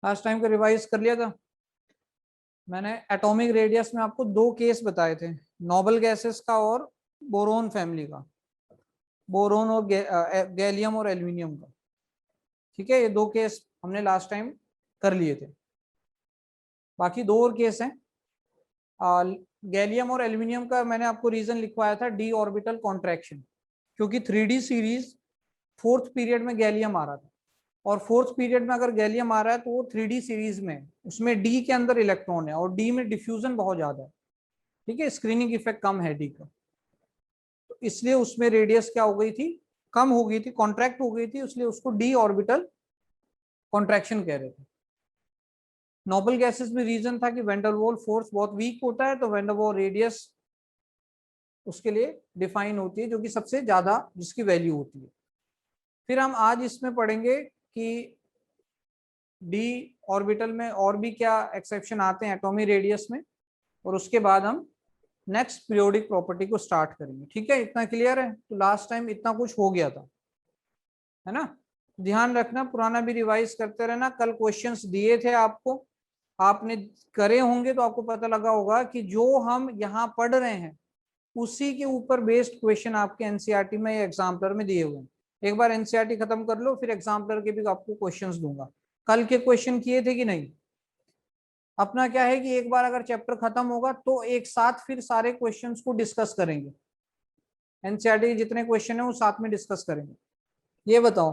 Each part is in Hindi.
लास्ट टाइम का रिवाइज कर लिया था मैंने। एटॉमिक रेडियस में आपको दो केस बताए थे, नोबल गैसेस का और बोरोन फैमिली का, बोरोन और गैलियम और एल्यूमिनियम का। ठीक है, ये दो केस हमने लास्ट टाइम कर लिए थे। बाकी दो और केस हैं। गैलियम और एल्यूमिनियम का मैंने आपको रीजन लिखवाया था, डी ऑर्बिटल कॉन्ट्रैक्शन, क्योंकि 3D सीरीज फोर्थ पीरियड में गैलियम आ रहा था, और फोर्थ पीरियड में अगर गैलियम आ रहा है तो वो 3D सीरीज में, उसमें डी के अंदर इलेक्ट्रॉन है और डी में डिफ्यूजन बहुत ज्यादा है। ठीक है, स्क्रीनिंग इफेक्ट कम है डी का, तो इसलिए उसमें रेडियस क्या हो गई थी, कम हो गई थी, कॉन्ट्रैक्ट हो गई थी, इसलिए उसको डी ऑर्बिटल कॉन्ट्रैक्शन कह रहे थे। नोबल गैसेस में रीजन था कि वेंडरवॉल फोर्स बहुत वीक होता है, तो वेंडरवॉल रेडियस उसके लिए डिफाइन होती है, जो कि सबसे ज्यादा जिसकी वैल्यू होती है। फिर हम आज इसमें पढ़ेंगे कि डी ऑर्बिटल में और भी क्या एक्सेप्शन आते हैं एटॉमिक रेडियस में, और उसके बाद हम नेक्स्ट पीरियोडिक प्रॉपर्टी को स्टार्ट करेंगे। ठीक है, इतना क्लियर है? तो लास्ट टाइम इतना कुछ हो गया था, है ना। ध्यान रखना, पुराना भी रिवाइज करते रहना। कल क्वेश्चंस दिए थे आपको, आपने करे होंगे तो आपको पता लगा होगा कि जो हम यहाँ पढ़ रहे हैं उसी के ऊपर बेस्ड क्वेश्चन आपके एनसीईआरटी में या एग्जाम्पलर में दिए हुए हैं। एक बार एनसीईआरटी खत्म कर लो, फिर एग्जाम्पलर के भी आपको क्वेश्चंस दूंगा। कल के क्वेश्चन किए थे कि नहीं? अपना क्या है कि एक बार अगर चैप्टर खत्म होगा तो एक साथ फिर सारे क्वेश्चंस को डिस्कस करेंगे। एनसीईआरटी के जितने क्वेश्चन है वो साथ में डिस्कस करेंगे। ये बताओ,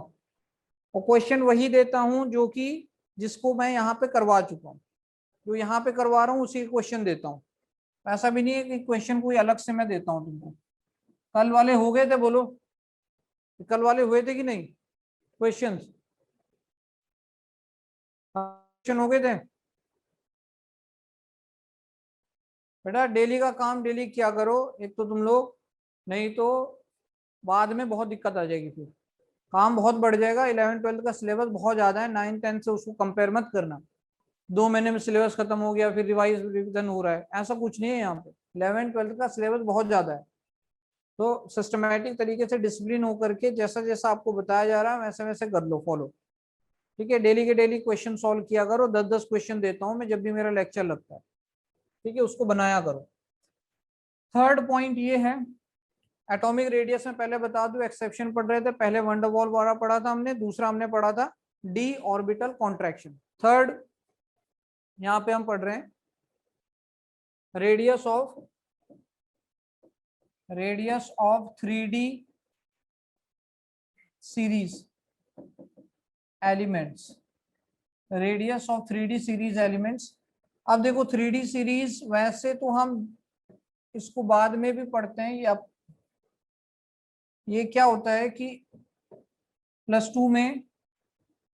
और क्वेश्चन वही देता हूं जो कि जिसको मैं यहाँ पे करवा चुका हूँ, जो यहाँ पे करवा रहा हूँ उसी क्वेश्चन देता हूँ। ऐसा भी नहीं है कि क्वेश्चन कोई अलग से मैं देता हूँ तुमको। कल वाले हो गए थे, बोलो कल वाले हुए थे कि नहीं क्वेश्चन? क्वेश्चन हो गए थे बेटा। डेली का काम डेली क्या करो, एक तो तुम लोग, नहीं तो बाद में बहुत दिक्कत आ जाएगी, फिर काम बहुत बढ़ जाएगा। 11th-12th का सिलेबस बहुत ज्यादा है, 9th-10th से उसको कंपेयर मत करना। 2 महीने में सिलेबस खत्म हो गया फिर रिविजन हो रहा है, ऐसा कुछ नहीं है यहाँ पे। 11th-12th का सिलेबस बहुत ज्यादा है, तो सिस्टमेटिक तरीके से डिसिप्लिन होकर के जैसा जैसा आपको बताया जा रहा है वैसे वैसे कर लो, फॉलो। ठीक है, डेली के डेली क्वेश्चन सॉल्व किया करो। 10-10 क्वेश्चन देता हूँ मैं जब भी मेरा लेक्चर लगता है। ठीक है, उसको बनाया करो। थर्ड पॉइंट ये है, एटॉमिक रेडियस में पहले बता दूं एक्सेप्शन पढ़ रहे थे, पहले वंडरवॉल वाला पढ़ा था हमने, दूसरा हमने पढ़ा था डी ऑर्बिटल कॉन्ट्रैक्शन। थर्ड यहाँ पे हम पढ़ रहे हैं radius of 3D series elements. Radius of 3D series elements. अब देखो 3D सीरीज वैसे तो हम इसको बाद में भी पढ़ते हैं, ये क्या होता है कि +2 में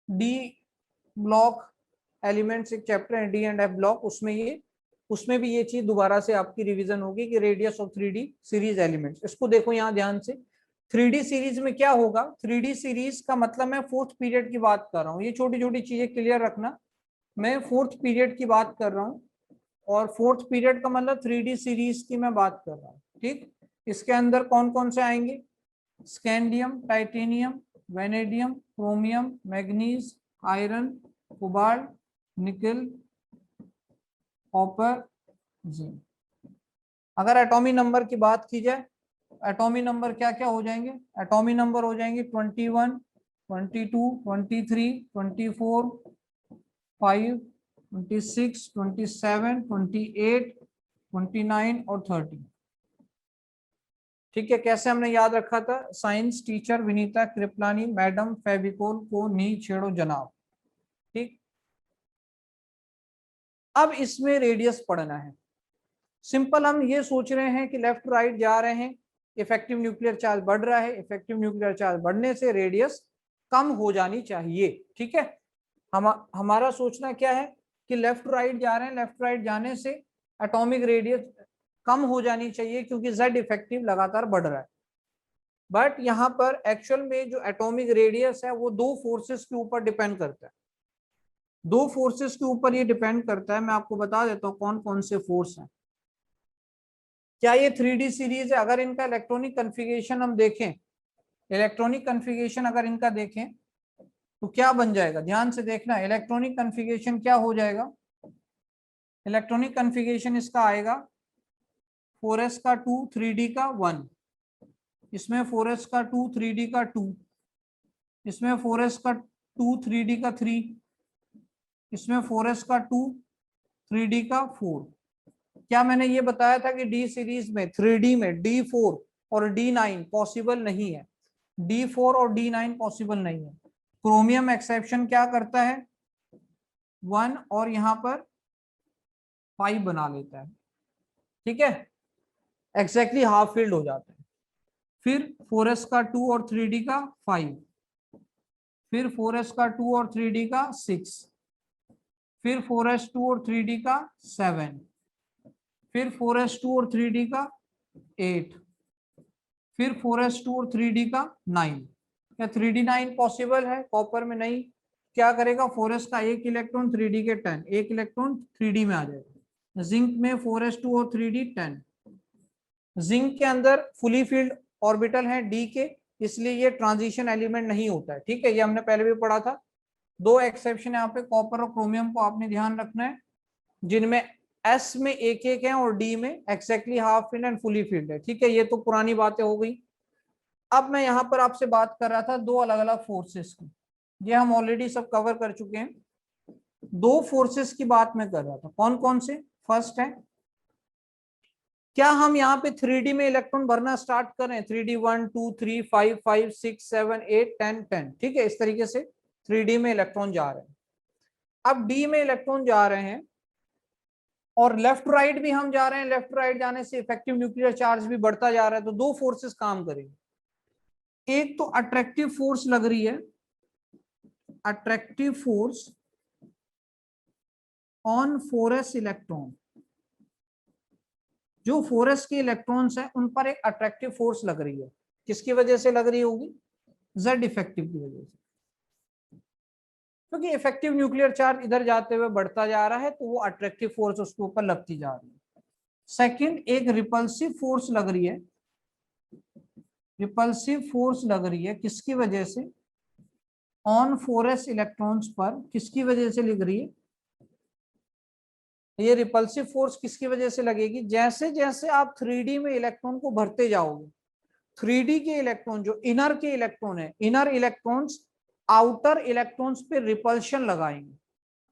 डी ब्लॉक एलिमेंट्स एक चैप्टर है, डी एंड एफ ब्लॉक, उसमें भी ये चीज दोबारा से आपकी रिवीजन होगी कि radius of 3D series elements. इसको देखो यहाँ ध्यान से, 3D सीरीज में क्या होगा, 3D सीरीज का मतलब मैं फोर्थ पीरियड की बात कर रहा हूँ। ये छोटी छोटी चीजें क्लियर रखना, मैं फोर्थ पीरियड की बात कर रहा हूँ, और फोर्थ पीरियड का मतलब 3D सीरीज की मैं बात कर रहा हूँ। ठीक, इसके अंदर कौन कौन से आएंगे? Scandium, titanium, vanadium, chromium, manganese, iron, cobalt, निकल, कॉपर, जिंक। अगर एटॉमिक नंबर की बात की जाए, एटॉमिक नंबर क्या क्या हो जाएंगे? एटॉमिक नंबर हो जाएंगे 21, 22, 23, 24, 5, 26, 27, 28, 29 और 30। ठीक है, कैसे हमने याद रखा था? Science teacher Vinita Kripalani madam Fevicol को नी छेड़ो जनाब। ठीक, अब इसमें रेडियस पढ़ना है। सिंपल हम ये सोच रहे हैं कि लेफ्ट राइट जा रहे हैं, इफेक्टिव न्यूक्लियर चार्ज बढ़ रहा है, इफेक्टिव न्यूक्लियर चार्ज बढ़ने से रेडियस कम हो जानी चाहिए। ठीक है, हमारा सोचना क्या है कि लेफ्ट राइट जा रहे हैं, लेफ्ट राइट जाने से एटॉमिक रेडियस कम हो जानी चाहिए, क्योंकि जेड इफेक्टिव लगातार बढ़ रहा है। बट यहाँ पर एक्चुअल में जो एटॉमिक रेडियस है वो दो फोर्सेस के ऊपर डिपेंड करता है। दो फोर्सेस के ऊपर ये डिपेंड करता है, मैं आपको बता देता हूँ कौन कौन से फोर्स हैं। क्या ये 3D सीरीज है? अगर इनका इलेक्ट्रॉनिक कन्फिगरेशन हम देखें, इलेक्ट्रॉनिक कन्फिगरेशन अगर इनका देखें तो क्या बन जाएगा, ध्यान से देखना, इलेक्ट्रॉनिक कन्फिगरेशन क्या हो जाएगा, इलेक्ट्रॉनिक कन्फिगरेशन इसका आएगा 4s का 2, 3d का 1, इसमें 4s का 2, 3d का 2, इसमें 4s का 2, 3d का 3, इसमें 4s का 2, 3d का 4। क्या मैंने ये बताया था कि डी सीरीज में 3D में D4 और D9 पॉसिबल नहीं है, D4 और D9 पॉसिबल नहीं है। क्रोमियम एक्सेप्शन क्या करता है, 1 और यहां पर 5 बना लेता है, ठीक है, एग्जैक्टली हाफ फील्ड हो जाता है। फिर 4s का 2 और 3d का 5, फिर 4s का 2 और 3d का 6, फिर 4s 2 और 3d का 7, फिर 4s 2 और 3d का 8, फिर 4s 2 और 3d का 9। क्या 3d 9 पॉसिबल है, कॉपर में नहीं। क्या करेगा, 4s का एक इलेक्ट्रॉन 3d के 10, एक इलेक्ट्रॉन 3d में आ जाएगा। जिंक में 4s 2 और 3d 10, जिंक के अंदर फुली फील्ड ऑर्बिटल है डी के, इसलिए ये ट्रांजिशन एलिमेंट नहीं होता है, ठीक है, ये हमने पहले भी पढ़ा था। दो एक्सेप्शन यहाँ पे कॉपर और क्रोमियम को आपने ध्यान रखना है, जिनमें एस में एक एक है और डी में exactly half field and fully field है, ठीक है, ये तो पुरानी बातें हो गई। अब मैं यहाँ पर आपसे बात कर रहा था दो अलग अलग फोर्सेस की, ये हम ऑलरेडी सब कवर कर चुके हैं। दो फोर्सेस की बात मैं कर रहा था, कौन कौन से, फर्स्ट है, क्या हम यहाँ पे 3D में इलेक्ट्रॉन भरना स्टार्ट करें, 3D 1 2 3 5 5 6 7 8 10 10, ठीक है, इस तरीके से 3D में इलेक्ट्रॉन जा रहे हैं। अब डी में इलेक्ट्रॉन जा रहे हैं और लेफ्ट राइट भी हम जा रहे हैं, लेफ्ट राइट जाने से इफेक्टिव न्यूक्लियर चार्ज भी बढ़ता जा रहा है, तो दो फोर्सेस काम करेंगे। एक तो अट्रैक्टिव फोर्स लग रही है, attractive force on 4s electron, जो 4s के इलेक्ट्रॉन्स हैं उन पर एक अट्रैक्टिव फोर्स लग रही है, किसकी वजह से लग रही होगी, Z इफेक्टिव की वजह से, क्योंकि इफेक्टिव न्यूक्लियर चार्ज इधर जाते हुए बढ़ता जा रहा है, तो वो अट्रैक्टिव फोर्स उसके ऊपर लगती जा रही है। सेकंड, एक रिपल्सिव फोर्स लग रही है, रिपल्सिव फोर्स लग रही है किसकी वजह से, ऑन 4s इलेक्ट्रॉन्स पर, किसकी वजह से लग रही है, ये रिपल्सिव फोर्स किसकी वजह से लगेगी, जैसे जैसे आप 3D में इलेक्ट्रॉन को भरते जाओगे, 3D के इलेक्ट्रॉन जो इनर के इलेक्ट्रॉन है, इनर इलेक्ट्रॉन्स आउटर इलेक्ट्रॉन्स पे रिपल्शन लगाएंगे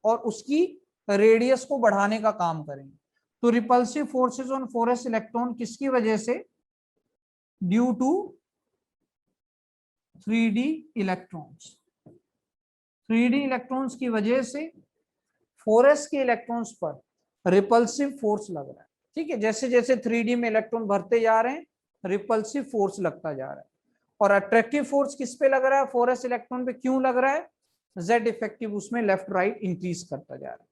और उसकी रेडियस को बढ़ाने का काम करेंगे। तो repulsive forces on 4s electron किसकी वजह से, due to 3D electrons, 3D electrons की वजह से 4s के इलेक्ट्रॉन्स पर रिपल्सिव फोर्स लग रहा है, ठीक है, जैसे जैसे 3D में इलेक्ट्रॉन भरते जा रहे हैं रिपल्सिव फोर्स लगता जा रहा है। और अट्रैक्टिव फोर्स किस पे लग रहा है, 4s इलेक्ट्रॉन पे क्यों लग रहा है, Z इफेक्टिव उसमें लेफ्ट राइट इंक्रीज करता जा रहा है।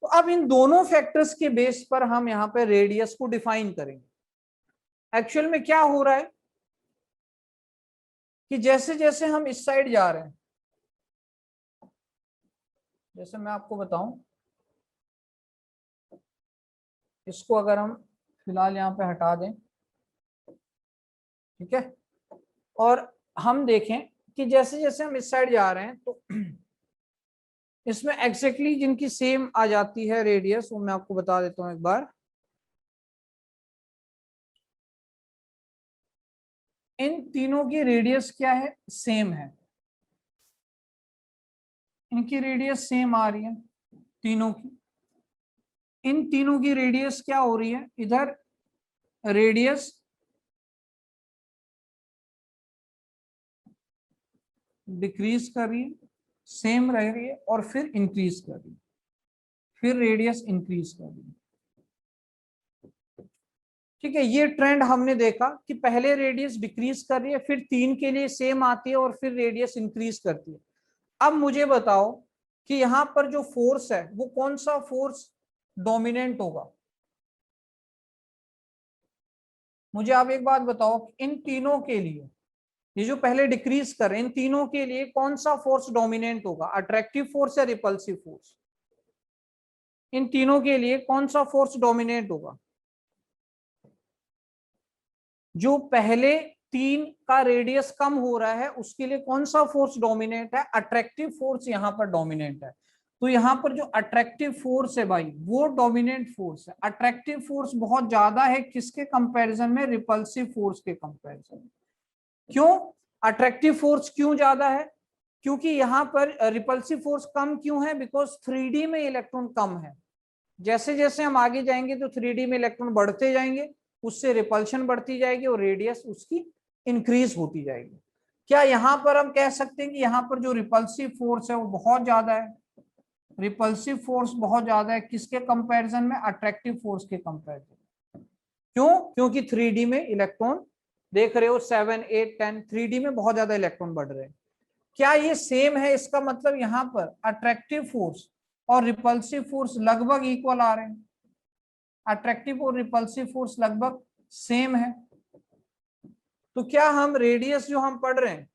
तो अब इन दोनों फैक्टर्स के बेस पर हम यहाँ पे रेडियस को डिफाइन करेंगे। एक्चुअल में क्या हो रहा है कि जैसे जैसे हम इस साइड जा रहे हैं, जैसे मैं आपको बताऊं, इसको अगर हम फिलहाल यहाँ पे हटा दें, ठीक है, और हम देखें कि जैसे जैसे हम इस साइड जा रहे हैं तो इसमें एग्जैक्टली जिनकी सेम आ जाती है रेडियस, वो मैं आपको बता देता हूं एक बार। इन तीनों की रेडियस क्या है, सेम है, इनकी रेडियस सेम आ रही है तीनों की। इन तीनों की रेडियस क्या हो रही है, इधर रेडियस डिक्रीज कर रही है, सेम रह रही है, और फिर इंक्रीज कर रही है, फिर रेडियस इंक्रीज कर रही है, ठीक है। ये ट्रेंड हमने देखा कि पहले रेडियस डिक्रीज कर रही है, फिर 3 के लिए सेम आती है और फिर रेडियस इंक्रीज करती है। अब मुझे बताओ कि यहां पर जो फोर्स है वो कौन सा फोर्स डोमिनेंट होगा, मुझे आप एक बात बताओ, इन तीनों के लिए ये जो पहले डिक्रीज कर रहे हैं, इन तीनों के लिए कौन सा फोर्स डोमिनेंट होगा, अट्रैक्टिव फोर्स या रिपल्सिव फोर्स, इन तीनों के लिए कौन सा फोर्स डोमिनेट होगा, जो पहले 3 का रेडियस कम हो रहा है उसके लिए कौन सा फोर्स डोमिनेट है? अट्रैक्टिव फोर्स यहाँ पर डोमिनेट है। तो यहाँ पर जो अट्रैक्टिव फोर्स है भाई वो डोमिनेंट फोर्स है। अट्रैक्टिव फोर्स बहुत ज्यादा है किसके कंपैरिजन में? रिपल्सिव फोर्स के कंपैरिजन में। क्यों अट्रैक्टिव फोर्स क्यों ज्यादा है? क्योंकि यहाँ पर रिपल्सिव फोर्स कम क्यों है? बिकॉज 3D में इलेक्ट्रॉन कम है। जैसे जैसे हम आगे जाएंगे तो 3D में इलेक्ट्रॉन बढ़ते जाएंगे, उससे रिपल्शन बढ़ती जाएगी और रेडियस उसकी इंक्रीज होती जाएगी। क्या यहाँ पर हम कह सकते हैं कि यहाँ पर जो रिपल्सिव फोर्स है वो बहुत ज्यादा है? रिपल्सिव फोर्स बहुत ज्यादा है किसके कंपैरिजन में? अट्रैक्टिव फोर्स के कंपैरिजन। क्यों? क्योंकि 3D में इलेक्ट्रॉन देख रहे हो 7, 8, 10 3D में बहुत ज्यादा इलेक्ट्रॉन बढ़ रहे हैं। क्या ये सेम है? इसका मतलब यहाँ पर अट्रैक्टिव फोर्स और रिपल्सिव फोर्स लगभग इक्वल आ रहे हैं। अट्रैक्टिव और रिपल्सिव फोर्स लगभग सेम है। तो क्या हम रेडियस जो हम पढ़ रहे हैं,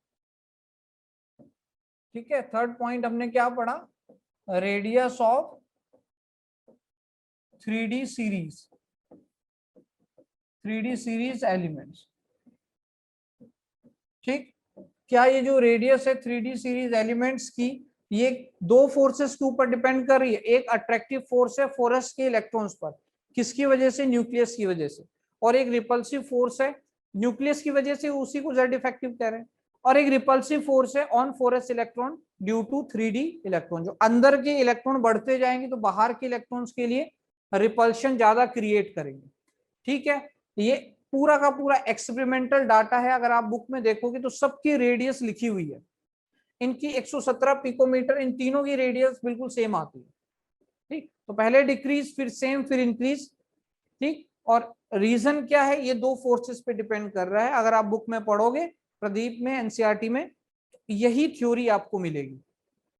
ठीक है, थर्ड पॉइंट हमने क्या पढ़ा? Radius of 3D series, 3D series elements. ठीक, क्या ये जो रेडियस है 3D सीरीज एलिमेंट्स की, ये दो फोर्सेस के ऊपर डिपेंड कर रही है। एक अट्रैक्टिव फोर्स है फोरस के इलेक्ट्रॉन्स पर, किसकी वजह से? न्यूक्लियस की वजह से। और एक रिपल्सिव फोर्स है न्यूक्लियस की वजह से, उसी को जेड इफेक्टिव कह रहे हैं। और एक रिपल्सिव फोर्स है on four s electron due to 3D electron. जो अंदर के इलेक्ट्रॉन बढ़ते जाएंगे तो बाहर के इलेक्ट्रॉन्स के लिए रिपल्शन ज्यादा क्रिएट करेंगे। ठीक है, ये पूरा का पूरा एक्सपेरिमेंटल डाटा है। अगर आप बुक में देखोगे तो सबकी रेडियस लिखी हुई है। इनकी 117 पिकोमीटर, इन तीनों की रेडियस बिल्कुल सेम आती है। ठीक, तो पहले डिक्रीज फिर सेम फिर इंक्रीज। ठीक, और रीजन क्या है? ये दो फोर्सेस पे डिपेंड कर रहा है। अगर आप बुक में पढ़ोगे प्रदीप में, एनसीईआरटी में, यही थ्योरी आपको मिलेगी।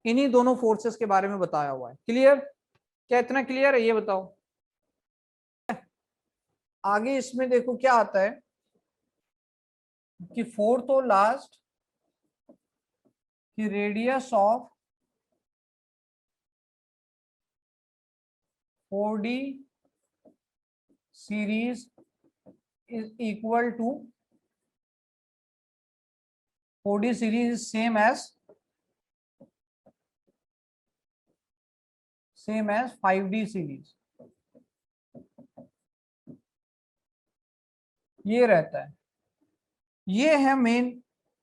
इन्हीं दोनों फोर्सेस के बारे में बताया हुआ है। क्लियर? क्या इतना क्लियर है? ये बताओ। आगे इसमें देखो क्या आता है कि फोर्थ और लास्ट कि radius of 4D series is equal to 4D series is same as 5D series. ये रहता है, ये है मेन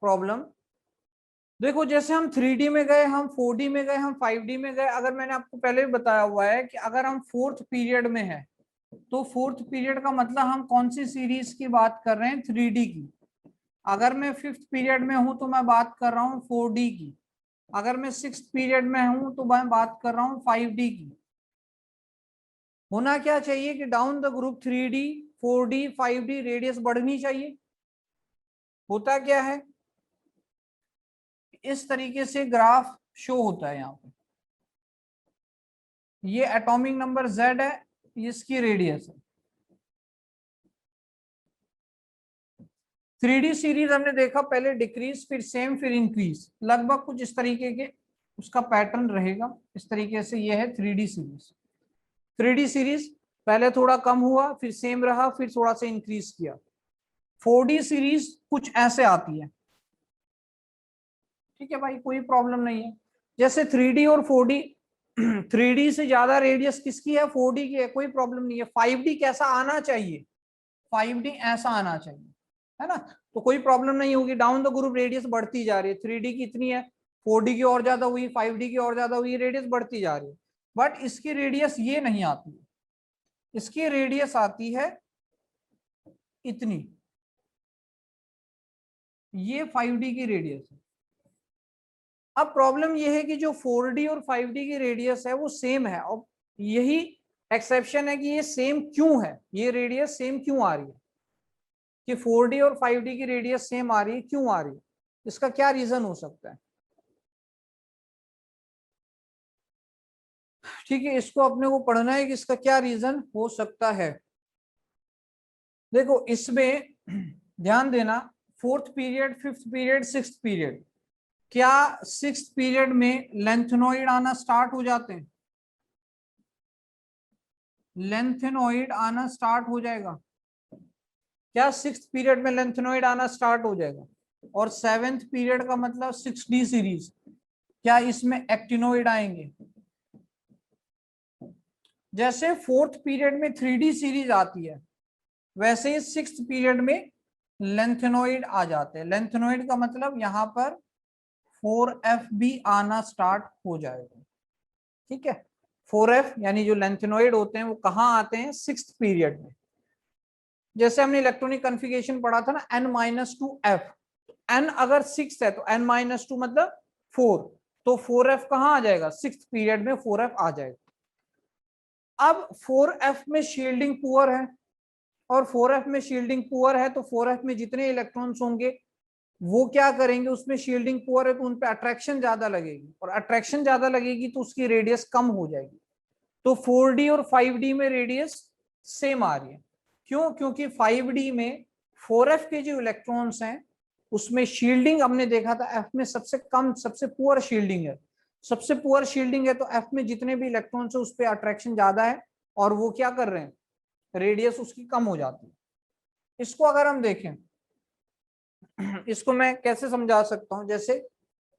प्रॉब्लम। देखो जैसे हम 3D में गए, हम 4D में गए, हम 5D में गए। अगर मैंने आपको पहले भी बताया हुआ है कि अगर हम फोर्थ पीरियड में है तो फोर्थ पीरियड का मतलब हम कौन सी सीरीज की बात कर रहे हैं? 3D की। अगर मैं फिफ्थ पीरियड में हूं तो मैं बात कर रहा हूँ 4D की। अगर मैं सिक्स्थ पीरियड में हूं तो मैं बात कर रहा हूँ 5D की। होना क्या चाहिए कि down the group 3D, 4D, 5D radius बढ़नी चाहिए। होता क्या है, इस तरीके से ग्राफ शो होता है। यहाँ पे ये एटॉमिक नंबर Z है, इसकी रेडियस है। 3D सीरीज हमने देखा पहले डिक्रीज फिर सेम फिर इंक्रीज, लगभग कुछ इस तरीके के उसका पैटर्न रहेगा। इस तरीके से ये है 3D सीरीज। 3D सीरीज पहले थोड़ा कम हुआ फिर सेम रहा फिर थोड़ा सा इंक्रीज किया। 4D सीरीज कुछ ऐसे आती है। ठीक है भाई, कोई प्रॉब्लम नहीं है। जैसे 3D और 4D, 3D से ज्यादा रेडियस किसकी है? 4D की है, कोई प्रॉब्लम नहीं है। 5D कैसा आना चाहिए? 5D ऐसा आना चाहिए, है ना? तो कोई प्रॉब्लम नहीं होगी। डाउन द ग्रुप रेडियस बढ़ती जा रही है। 3D की इतनी है, 4D की और ज्यादा हुई, 5D की और ज्यादा हुई, रेडियस बढ़ती जा रही है। बट इसकी रेडियस ये नहीं आती है, इसकी रेडियस आती है इतनी। ये 5D की रेडियस है। अब प्रॉब्लम ये है कि जो 4D और 5D की रेडियस है वो सेम है। और यही एक्सेप्शन है कि ये सेम क्यों है, ये रेडियस सेम क्यों आ रही है, कि 4D और 5D की रेडियस सेम आ रही है, क्यों आ रही है? इसका क्या रीजन हो सकता है? ठीक है, इसको अपने को पढ़ना है कि इसका क्या रीजन हो सकता है। देखो इसमें ध्यान देना, fourth period, fifth period, sixth period, क्या सिक्स्थ पीरियड में लेंथेनॉइड आना स्टार्ट हो जाते हैं? लेंथेनॉइड आना स्टार्ट हो जाएगा। क्या 6th पीरियड में लेंथेनॉइड आना स्टार्ट हो जाएगा, और 7th पीरियड का मतलब 6D सीरीज, क्या इसमें एक्टिनोइड आएंगे। जैसे 4th पीरियड में 3D सीरीज आती है, वैसे ही 6th पीरियड में लेंथेनॉइड आ जाते हैं। लेंथेनॉइड का मतलब यहाँ पर 4F भी आना स्टार्ट हो जाएगा। ठीक है, 4F यानी जो लेंथेनॉइड होते हैं वो कहाँ आते हैं, 6th पीरियड में। जैसे हमने इलेक्ट्रॉनिक कॉन्फ़िगरेशन पढ़ा था ना, n-2f, n अगर 6 है तो n-2 मतलब 4, तो 4F कहाँ आ जाएगा, 6th पीरियड में 4F आ जाएगा। अब 4F में शील्डिंग पुअर है, और 4F में शील्डिंग पुअर है तो 4F में जितने इलेक्ट्रॉन्स होंगे वो क्या करेंगे, उसमें शील्डिंग पुअर है तो उन पे अट्रैक्शन ज्यादा लगेगी, और अट्रैक्शन ज्यादा लगेगी तो उसकी रेडियस कम हो जाएगी। तो 4D और 5D में रेडियस सेम आ रही है। क्यों, क्योंकि 5D में 4F के जो इलेक्ट्रॉन्स हैं उसमें शील्डिंग हमने देखा था F में सबसे कम, सबसे पुअर शील्डिंग है। सबसे पुअर शील्डिंग है तो F में जितने भी इलेक्ट्रॉन्स है उस पर अट्रैक्शन ज्यादा है, और वो क्या कर रहे हैं, रेडियस उसकी कम हो जाती है। इसको अगर हम देखें, इसको मैं कैसे समझा सकता हूं, जैसे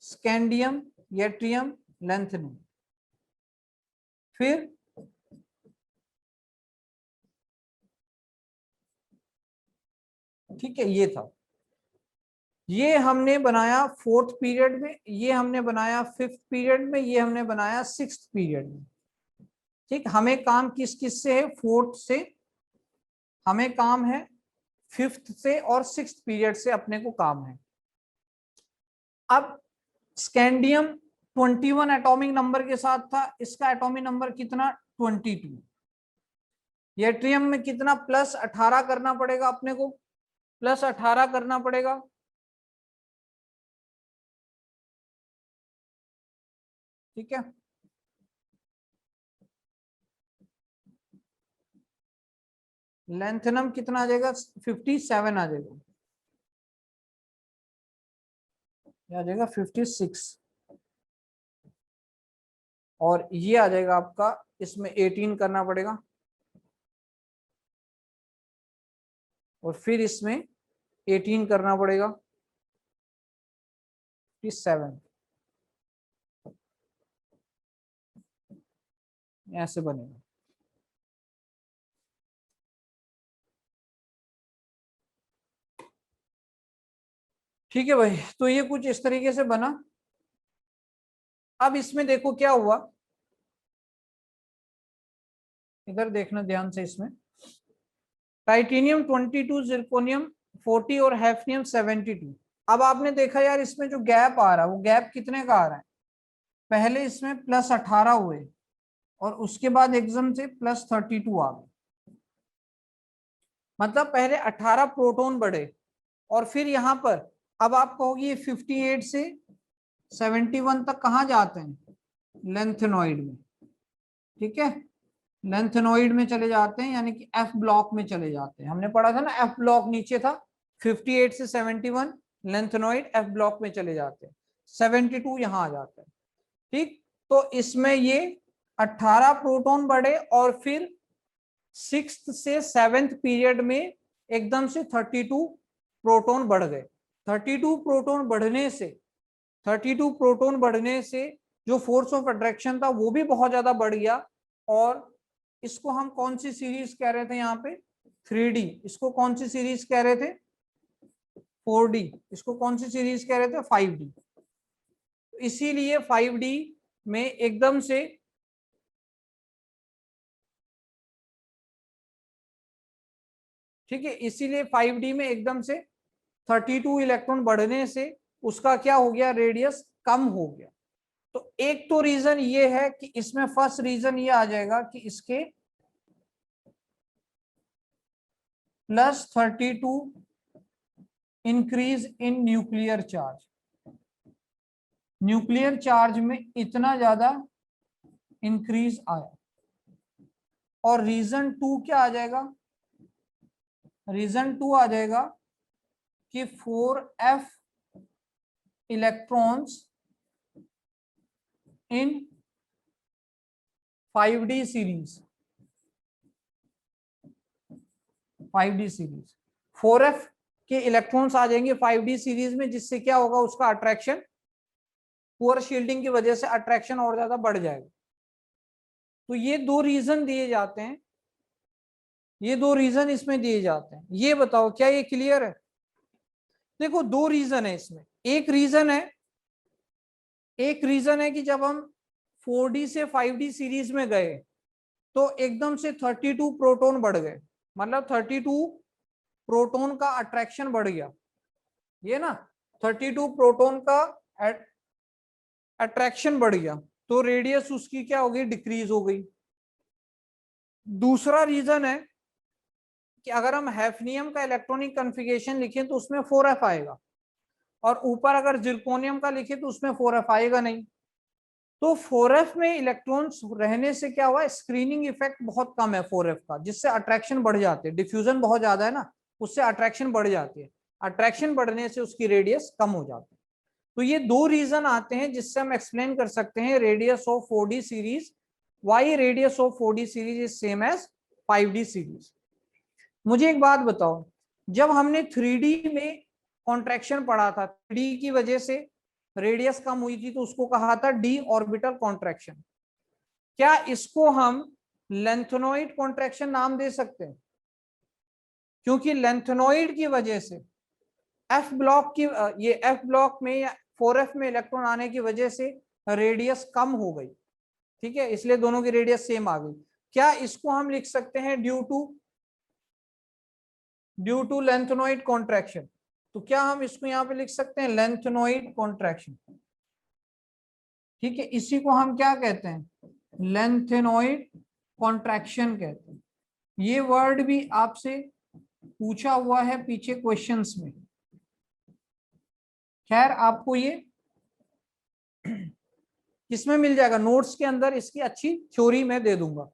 स्कैंडियम, यट्रियम, लैंथेनियम, फिर ठीक है ये था, ये हमने बनाया 4th पीरियड में, ये हमने बनाया 5th पीरियड में, ये हमने बनाया 6th पीरियड में। ठीक, हमें काम किस किस से है, 4th से, हमें काम है 5th से, और 6th पीरियड से अपने को काम है। अब स्कैंडियम 21 एटॉमिक नंबर के साथ था, इसका एटॉमिक नंबर कितना, 22। यट्रियम में कितना, +18 करना पड़ेगा अपने को, +18 करना पड़ेगा। ठीक है, लेंथेनम कितना आ जाएगा, 57 आ जाएगा, आ जाएगा 56, और ये आ जाएगा आपका, इसमें 18 करना पड़ेगा, और फिर इसमें 18 करना पड़ेगा, 57, ऐसे बनेगा। ठीक है भाई, तो ये कुछ इस तरीके से बना। अब इसमें देखो क्या हुआ, इधर देखना ध्यान से, इसमें टाइटेनियम 22, जिरकोनियम 40 और हैफनियम 72। अब आपने देखा यार इसमें जो गैप आ रहा है वो गैप कितने का आ रहा है, पहले इसमें +18 हुए और उसके बाद एकदम से +32 आ गए। मतलब पहले 18 प्रोटॉन बढ़े, और फिर यहाँ पर अब आप कहोगे ये 58 से 71 तक कहाँ जाते हैं, लेंथेनॉइड में। ठीक है, लेंथेनॉइड में चले जाते हैं, यानी कि एफ ब्लॉक में चले जाते हैं। हमने पढ़ा था ना, एफ ब्लॉक नीचे था, 58 से 71 लेंथेनॉइड एफ ब्लॉक में चले जाते हैं, 72 यहाँ आ जाता है। ठीक, तो इसमें ये 18 प्रोटॉन बढ़े, और फिर 6th से 7th पीरियड में एकदम से 32 प्रोटॉन बढ़ गए। 32 प्रोटॉन बढ़ने से 32 प्रोटॉन बढ़ने से जो फोर्स ऑफ अट्रैक्शन था वो भी बहुत ज्यादा बढ़ गया, और इसको हम कौन सी सीरीज कह रहे थे यहाँ पे, 3D। इसको कौन सी सीरीज कह रहे थे, 4D। इसको कौन सी सीरीज कह रहे थे, 5D। इसीलिए 5D में एकदम से, ठीक है, इसीलिए 5D में एकदम से 32 इलेक्ट्रॉन बढ़ने से उसका क्या हो गया, रेडियस कम हो गया। तो एक तो रीजन ये है कि इसमें फर्स्ट रीजन ये आ जाएगा कि इसके +32 increase in nuclear charge, nuclear charge में इतना ज्यादा इंक्रीज आया। और रीजन 2 क्या आ जाएगा, रीजन 2 आ जाएगा कि 4F electrons in 5D series, 5D series 4f के इलेक्ट्रॉन्स आ जाएंगे 5d सीरीज में, जिससे क्या होगा, उसका अट्रैक्शन, पुअर शील्डिंग की वजह से अट्रैक्शन और ज्यादा बढ़ जाएगा। तो ये दो रीजन दिए जाते हैं, ये दो रीजन इसमें दिए जाते हैं। ये बताओ क्या ये क्लियर है? देखो दो रीजन है इसमें। एक रीजन है कि जब हम 4d से 5d सीरीज में गए तो एकदम से 32 प्रोटॉन बढ़ गए, मतलब 32 प्रोटॉन का अट्रैक्शन बढ़ गया, ये ना 32 प्रोटॉन का अट्रैक्शन बढ़ गया, तो रेडियस उसकी क्या हो गई, डिक्रीज हो गई। दूसरा रीजन है कि अगर हम हैफनियम का इलेक्ट्रॉनिक कॉन्फ़िगरेशन लिखें तो उसमें 4f आएगा, और ऊपर अगर जिरकोनियम का लिखे तो उसमें 4f आएगा नहीं। तो 4f में इलेक्ट्रॉन्स रहने से क्या हुआ, स्क्रीनिंग इफेक्ट बहुत कम है 4f का, जिससे अट्रैक्शन बढ़ जाते हैं। डिफ्यूजन बहुत ज्यादा है ना, उससे अट्रैक्शन बढ़ जाती है, अट्रैक्शन बढ़ने से उसकी रेडियस कम हो जाती है। तो ये दो रीजन आते हैं जिससे हम एक्सप्लेन कर सकते हैं radius of 4d series, why radius of 4d series is same as 5d series. मुझे एक बात बताओ, जब हमने 3D में कॉन्ट्रैक्शन पढ़ा था, 3D की वजह से रेडियस कम हुई थी, तो उसको कहा था डी ऑर्बिटल कॉन्ट्रैक्शन। क्या इसको हम लेंथेनॉइड कॉन्ट्रैक्शन नाम दे सकते हैं? क्योंकि लेंथेनॉइड की वजह से एफ ब्लॉक की, ये एफ ब्लॉक में या 4f में इलेक्ट्रॉन आने की वजह से रेडियस कम हो गई, ठीक है, इसलिए दोनों की रेडियस सेम आ गई। क्या इसको हम लिख सकते हैं ड्यू टू लेंथेनॉइड कॉन्ट्रैक्शन? तो क्या हम इसको यहाँ पे लिख सकते हैं, लेंथेनॉइड कॉन्ट्रैक्शन, ठीक है, इसी को हम क्या कहते हैं, लेंथेनॉइड कॉन्ट्रैक्शन कहते हैं। ये वर्ड भी आपसे पूछा हुआ है पीछे क्वेश्चंस में। खैर आपको ये किसमें मिल जाएगा, नोट्स के अंदर इसकी अच्छी थ्योरी मैं दे दूंगा,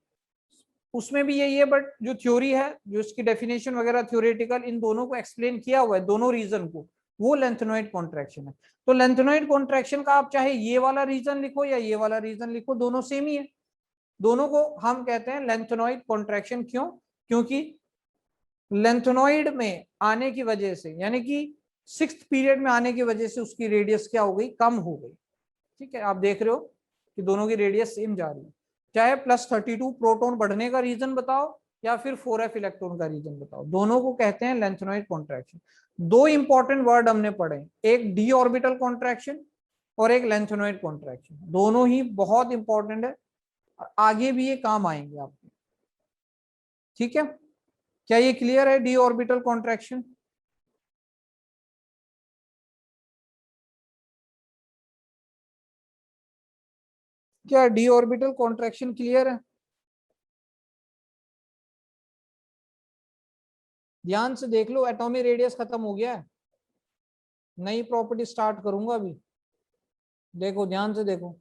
उसमें भी यही है, बट जो थ्योरी है, जो इसकी डेफिनेशन वगैरह थ्योरेटिकल, इन दोनों को एक्सप्लेन किया हुआ है, दोनों रीजन को, वो लेंथेनॉइड कॉन्ट्रैक्शन है। तो लेंथेनॉइड कॉन्ट्रैक्शन का आप चाहे ये वाला रीजन लिखो या ये वाला रीजन लिखो, दोनों सेम ही है, दोनों को हम कहते हैं लेंथेनॉइड कॉन्ट्रैक्शन। क्यों? क्योंकि लेंथेनॉइड में आने की वजह से, यानी कि 6th पीरियड में आने की वजह से उसकी रेडियस क्या हो गई, कम हो गई, ठीक है। आप देख रहे हो कि दोनों की रेडियस सेम जा रही है। चाहे +32 प्रोटॉन बढ़ने का रीजन बताओ या फिर 4f इलेक्ट्रॉन का रीजन बताओ, दोनों को कहते हैं लेंथेनॉइड कॉन्ट्रैक्शन। दो इंपॉर्टेंट वर्ड हमने पढ़े, एक डी ऑर्बिटल कॉन्ट्रैक्शन और एक लेंथेनॉइड कॉन्ट्रैक्शन, दोनों ही बहुत इंपॉर्टेंट है और आगे भी ये काम आएंगे आपके, ठीक है। क्या ये क्लियर है, डी ऑर्बिटल कॉन्ट्रैक्शन? क्या डी ऑर्बिटल कॉन्ट्रैक्शन क्लियर है? ध्यान से देख लो, एटॉमिक रेडियस खत्म हो गया है, नई प्रॉपर्टी स्टार्ट करूंगा अभी, देखो ध्यान से देखो।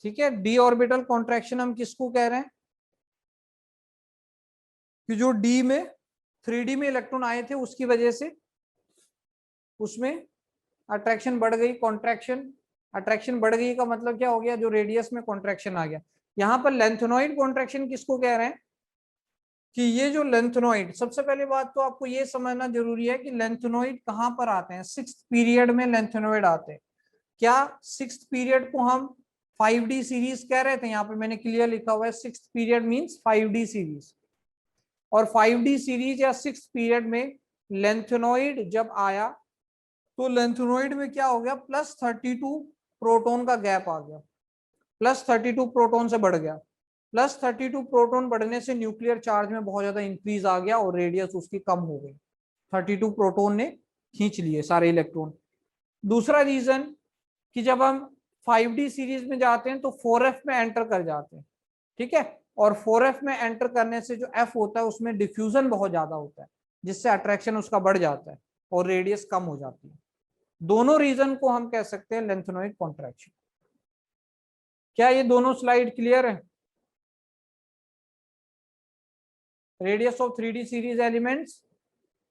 ठीक है, डी ऑर्बिटल कॉन्ट्रैक्शन हम किसको कह रहे हैं, कि जो डी में 3D में इलेक्ट्रॉन आए थे उसकी वजह से उसमें अट्रैक्शन बढ़ गई, कॉन्ट्रैक्शन, अट्रैक्शन बढ़ गई का मतलब क्या हो गया, जो रेडियस में कॉन्ट्रैक्शन आ गया। यहाँ पर लेंथेनॉइड कॉन्ट्रैक्शन किसको कह रहे हैं, कि ये जो लेंथेनॉइड, सबसे पहली बात तो आपको ये समझना जरूरी है कि लेंथेनॉइड कहाँ पर आते हैं, 6th पीरियड में लेंथेनॉइड आते हैं। क्या 6th पीरियड को हम 5D सीरीज कह रहे थे, यहाँ पे मैंने क्लियर लिखा हुआ है 6th period means 5D series, और 5D सीरीज या 6th पीरियड में लेंथेनॉइड जब आया तो लेंथेनॉइड में क्या हो गया, +32 प्रोटॉन का गैप आ गया, +32 प्रोटॉन से बढ़ गया, +32 प्रोटॉन बढ़ने से न्यूक्लियर चार्ज में बहुत ज्यादा इंक्रीज आ गया और रेडियस उसकी कम हो गई, 32 प्रोटॉन ने खींच लिए सारे इलेक्ट्रॉन। दूसरा रीजन कि जब हम 5D सीरीज में जाते हैं तो 4f में एंटर कर जाते हैं, ठीक है, और 4f में एंटर करने से जो f होता है उसमें डिफ्यूजन बहुत ज्यादा होता है, जिससे अट्रैक्शन उसका बढ़ जाता है और रेडियस कम हो जाती है। दोनों रीजन को हम कह सकते हैं लेंथेनॉइड कॉन्ट्रैक्शन। क्या ये दोनों स्लाइड क्लियर है? Radius of 3D series elements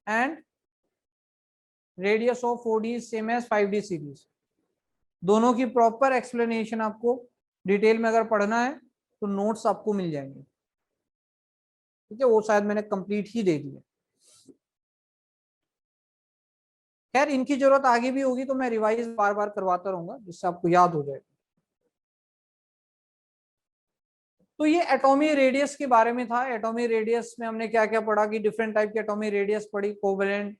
and radius of 4D same as 5D series, दोनों की प्रॉपर एक्सप्लेनेशन आपको डिटेल में अगर पढ़ना है तो नोट्स आपको मिल जाएंगे। ठीक है, वो शायद मैंने कंप्लीट ही दे दिया। खैर इनकी जरूरत आगे भी होगी तो मैं रिवाइज बार बार करवाता रहूंगा जिससे आपको याद हो जाए। तो ये एटॉमिक रेडियस के बारे में था। एटॉमिक रेडियस में हमने क्या क्या पढ़ा कि डिफरेंट टाइप की एटॉमिक रेडियस पढ़ी, कोवेलेंट,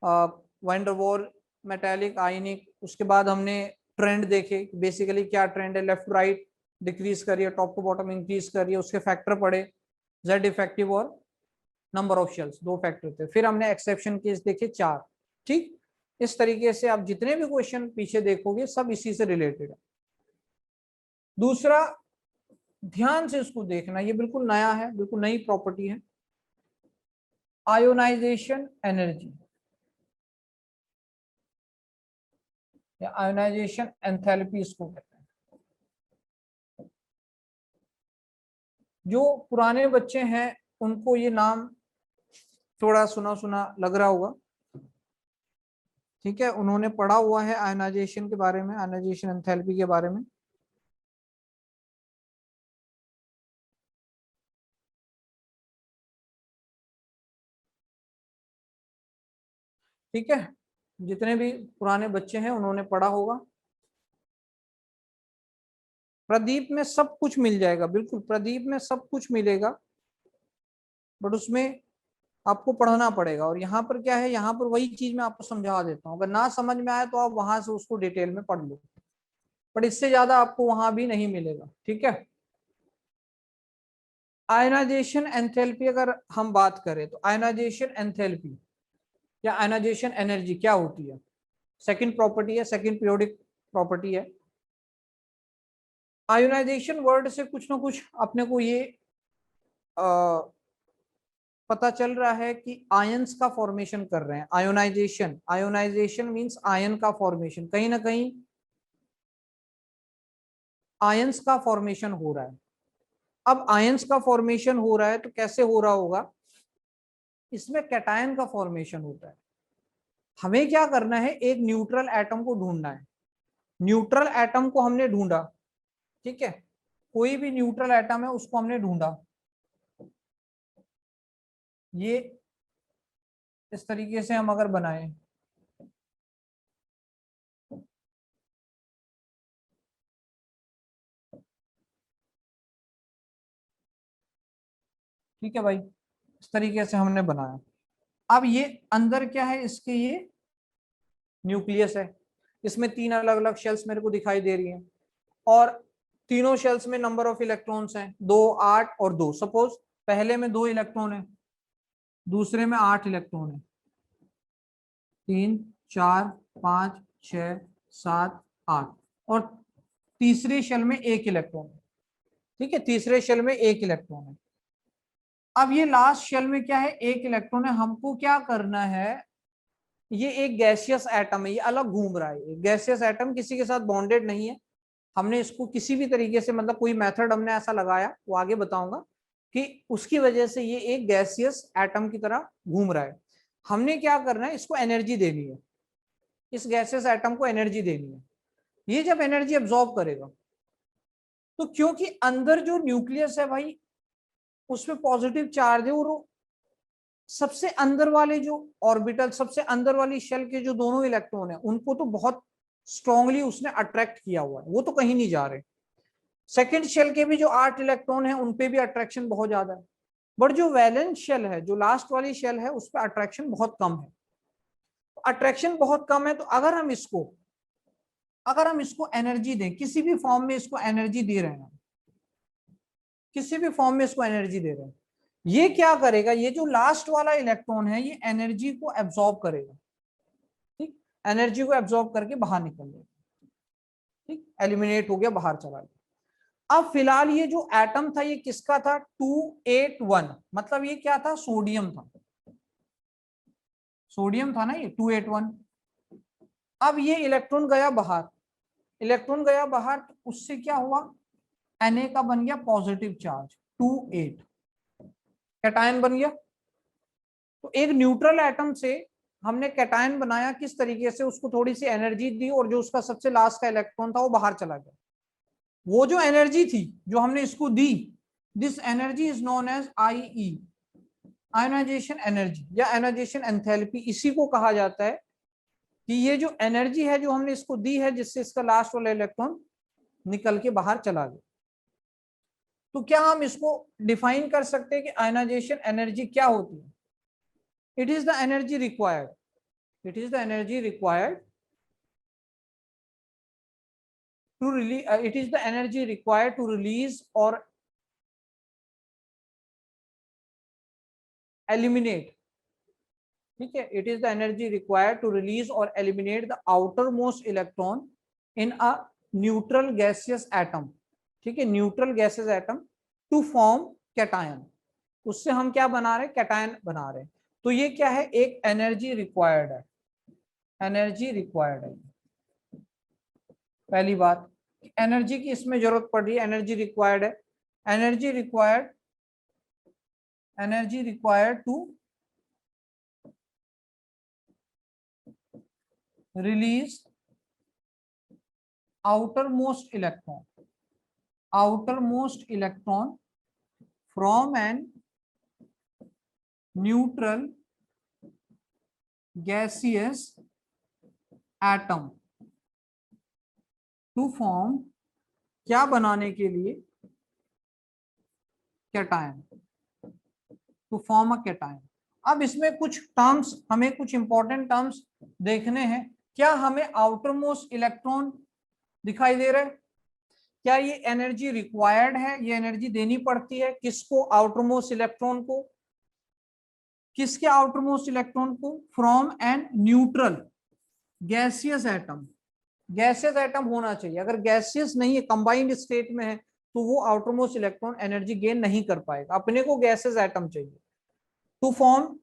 वैन डर वाल, मेटालिक, आयनिक। उसके बाद हमने ट्रेंड देखे, बेसिकली क्या ट्रेंड है, लेफ्ट राइट डिक्रीज कर रही है, टॉप टू बॉटम इंक्रीज कर रही है। उसके फैक्टर पढ़े, जेड इफेक्टिव और नंबर ऑफ शेल्स, 2 फैक्टर थे। फिर हमने एक्सेप्शन केस देखे 4। ठीक, इस तरीके से आप जितने भी क्वेश्चन पीछे देखोगे सब इसी से रिलेटेड है। दूसरा, ध्यान से इसको देखना, ये बिल्कुल नया है, बिल्कुल नई प्रॉपर्टी है, आयोनाइजेशन एनर्जी या आयोनाइजेशन एंथैल्पी इसको कहते हैं। जो पुराने बच्चे हैं उनको ये नाम थोड़ा सुना सुना लग रहा होगा। ठीक है, उन्होंने पढ़ा हुआ है आयोनाइजेशन के बारे में, आयोनाइजेशन एंथैल्पी के बारे में। ठीक है, जितने भी पुराने बच्चे हैं उन्होंने पढ़ा होगा। प्रदीप में सब कुछ मिल जाएगा, बिल्कुल प्रदीप में सब कुछ मिलेगा, बट उसमें आपको पढ़ना पड़ेगा। और यहाँ पर क्या है, यहाँ पर वही चीज मैं आपको समझा देता हूँ, अगर ना समझ में आए तो आप वहां से उसको डिटेल में पढ़ लो, बट इससे ज्यादा आपको वहां भी नहीं मिलेगा। ठीक है, आयनाइजेशन एंथैल्पी अगर हम बात करें तो आयनाइजेशन एंथैल्पी या आयनाइजेशन एनर्जी क्या होती है, सेकंड प्रॉपर्टी है, सेकंड पीरियोडिक प्रॉपर्टी है। आयोनाइजेशन वर्ड से कुछ ना कुछ अपने को ये पता चल रहा है कि आयंस का फॉर्मेशन कर रहे हैं। आयोनाइजेशन, आयोनाइजेशन मींस आयन का फॉर्मेशन, कहीं ना कहीं आयंस का फॉर्मेशन हो रहा है। अब आयंस का फॉर्मेशन हो रहा है तो कैसे हो रहा होगा, इसमें कैटायन का फॉर्मेशन होता है। हमें क्या करना है, एक न्यूट्रल एटम को ढूंढना है। न्यूट्रल एटम को हमने ढूंढा, ठीक है, कोई भी न्यूट्रल एटम है उसको हमने ढूंढा, ये इस तरीके से हम अगर बनाए, ठीक है भाई, इस तरीके से हमने बनाया। अब ये अंदर क्या है, इसके ये न्यूक्लियस है, इसमें 3 अलग अलग शेल्स मेरे को दिखाई दे रही हैं, और तीनों शेल्स में नंबर ऑफ इलेक्ट्रॉन्स हैं 2, 8 और 2। सपोज पहले में 2 इलेक्ट्रॉन है, दूसरे में 8 इलेक्ट्रॉन है, 3, 4, 5, 6, 7, 8, और तीसरे शेल में 1 इलेक्ट्रॉन है। ठीक है, तीसरे शेल में 1 इलेक्ट्रॉन है। अब ये लास्ट शेल में क्या है, 1 इलेक्ट्रॉन है। हमको क्या करना है, ये एक गैसियस एटम है, ये अलग घूम रहा है। गैसियस एटम किसी के साथ बॉन्डेड नहीं है। हमने इसको किसी भी तरीके से, मतलब कोई मेथड हमने ऐसा लगाया, वो आगे बताऊंगा, कि उसकी वजह से ये एक गैसियस एटम की तरह घूम रहा है। हमने क्या करना है, इसको एनर्जी देनी है, इस गैसियस एटम को एनर्जी देनी है। ये जब एनर्जी एब्जॉर्ब करेगा, तो क्योंकि अंदर जो न्यूक्लियस है भाई उसमें पॉजिटिव चार्ज है, और सबसे अंदर वाले जो ऑर्बिटल, सबसे अंदर वाली शेल के जो दोनों इलेक्ट्रॉन है उनको तो बहुत स्ट्रांगली उसने अट्रैक्ट किया हुआ है, वो तो कहीं नहीं जा रहे। सेकेंड शेल के भी जो 8 इलेक्ट्रॉन है उनपे भी अट्रैक्शन बहुत ज्यादा है, बट जो वैलेंस शेल है, जो लास्ट वाली शेल है, उस पर अट्रैक्शन बहुत कम है। अट्रैक्शन बहुत कम है, तो अगर हम इसको एनर्जी दें, किसी भी फॉर्म में इसको एनर्जी दे रहे हैं, किसी भी फॉर्म में इसको एनर्जी दे रहे हैं, ये क्या करेगा, ये जो लास्ट वाला इलेक्ट्रॉन है ये एनर्जी को एब्जॉर्ब करेगा। ठीक, एनर्जी को एब्जॉर्ब करके बाहर निकल जाएगा। ठीक, एलिमिनेट हो गया, बाहर चला गया। अब फिलहाल ये जो एटम था ये किसका था, 281, मतलब ये क्या था, सोडियम था, सोडियम था ना ये 281। अब ये इलेक्ट्रॉन गया बाहर, इलेक्ट्रॉन गया बाहर, तो उससे क्या हुआ, Na का बन गया पॉजिटिव चार्ज 28, कैटायन बन गया। तो एक न्यूट्रल एटम से हमने कैटायन बनाया, किस तरीके से, उसको थोड़ी सी एनर्जी दी, और जो उसका सबसे लास्ट का इलेक्ट्रॉन था वो बाहर चला गया। वो जो एनर्जी थी जो हमने इसको दी, this energy is known as IE, ionisation energy या आयोनाइजेशन एंथैल्पी, इसी को कहा जाता है कि ये जो एनर्जी है जो हमने इसको दी है जिससे इसका लास्ट वाला इलेक्ट्रॉन निकल के बाहर चला गया। तो क्या हम इसको डिफाइन कर सकते हैं कि आयोनाइजेशन एनर्जी क्या होती है? It is the energy required, it is the energy required to release, it is the energy required to release or eliminate, ठीक है, it is the energy required to release or eliminate the outermost electron in a neutral gaseous atom, ठीक है, neutral gaseous atom to form cation, उससे हम क्या बना रहे हैं? कैटायन बना रहे हैं। तो ये क्या है? एक एनर्जी रिक्वायर्ड है, एनर्जी रिक्वायर्ड है। पहली बात, एनर्जी की इसमें जरूरत पड़ रही है, एनर्जी रिक्वायर्ड है, energy required, energy required to release outermost electron, outermost electron from an neutral gaseous atom to form, क्या बनाने के लिए? Cation, to form a cation. अब इसमें कुछ टर्म्स, हमें कुछ इंपॉर्टेंट टर्म्स देखने हैं। क्या हमें आउटरमोस्ट इलेक्ट्रॉन दिखाई दे रहा है? क्या ये एनर्जी रिक्वायर्ड है? ये एनर्जी देनी पड़ती है किसको? आउटरमोस्ट इलेक्ट्रॉन को। किसके आउटरमोस्ट इलेक्ट्रॉन को? From an neutral gaseous atom, gaseous atom होना चाहिए। अगर गैसियस नहीं है, कंबाइंड स्टेट में है, तो वो आउटरमोस्ट इलेक्ट्रॉन एनर्जी गेन नहीं कर पाएगा। अपने को गैसियस एटम चाहिए to form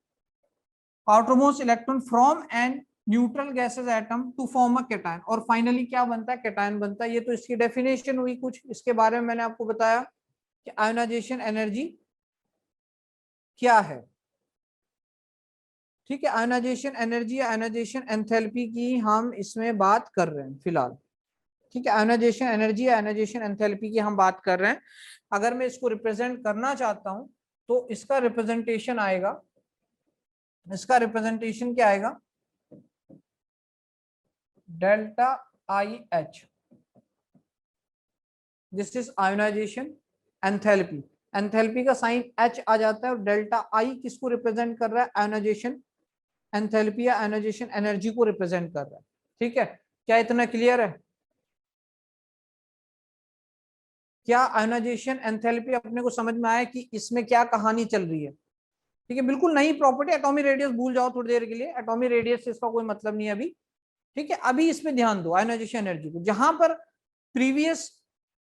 outermost electron from an neutral gases atom to form a cation. और फाइनली क्या बनता है? कैटायन बनता है। ये तो इसकी डेफिनेशन हुई। कुछ इसके बारे में मैंने आपको बताया कि आयोनाइजेशन एनर्जी क्या है, ठीक है। आयोनाइजेशन एनर्जी, आयोनाइजेशन एंथैल्पी की हम इसमें बात कर रहे हैं फिलहाल, ठीक है। आयोनाइजेशन एनर्जी, आयोनाइजेशन एंथैल्पी की हम बात कर रहे हैं। अगर मैं इसको रिप्रेजेंट करना चाहता हूं तो इसका रिप्रेजेंटेशन आएगा, इसका रिप्रेजेंटेशन क्या आएगा? Delta I H, this is ionisation enthalpy. Enthalpy का साइन एच आ जाता है और डेल्टा आई किसको रिप्रेजेंट कर रहा है? आयोनाइजेशन एंथैल्पी या आयोनाइजेशन एनर्जी को रिप्रेजेंट कर रहा है, ठीक है। क्या इतना क्लियर है? क्या आयोनाइजेशन एंथैल्पी अपने को समझ में आया कि इसमें क्या कहानी चल रही है? ठीक है, बिल्कुल नई प्रॉपर्टी। एटॉमिक रेडियस भूल जाओ थोड़ी देर के लिए, एटॉमिक रेडियस से इसका कोई मतलब नहीं है अभी, ठीक है। अभी इसमें ध्यान दो आयोनाइजेशन एनर्जी को। जहां पर प्रीवियस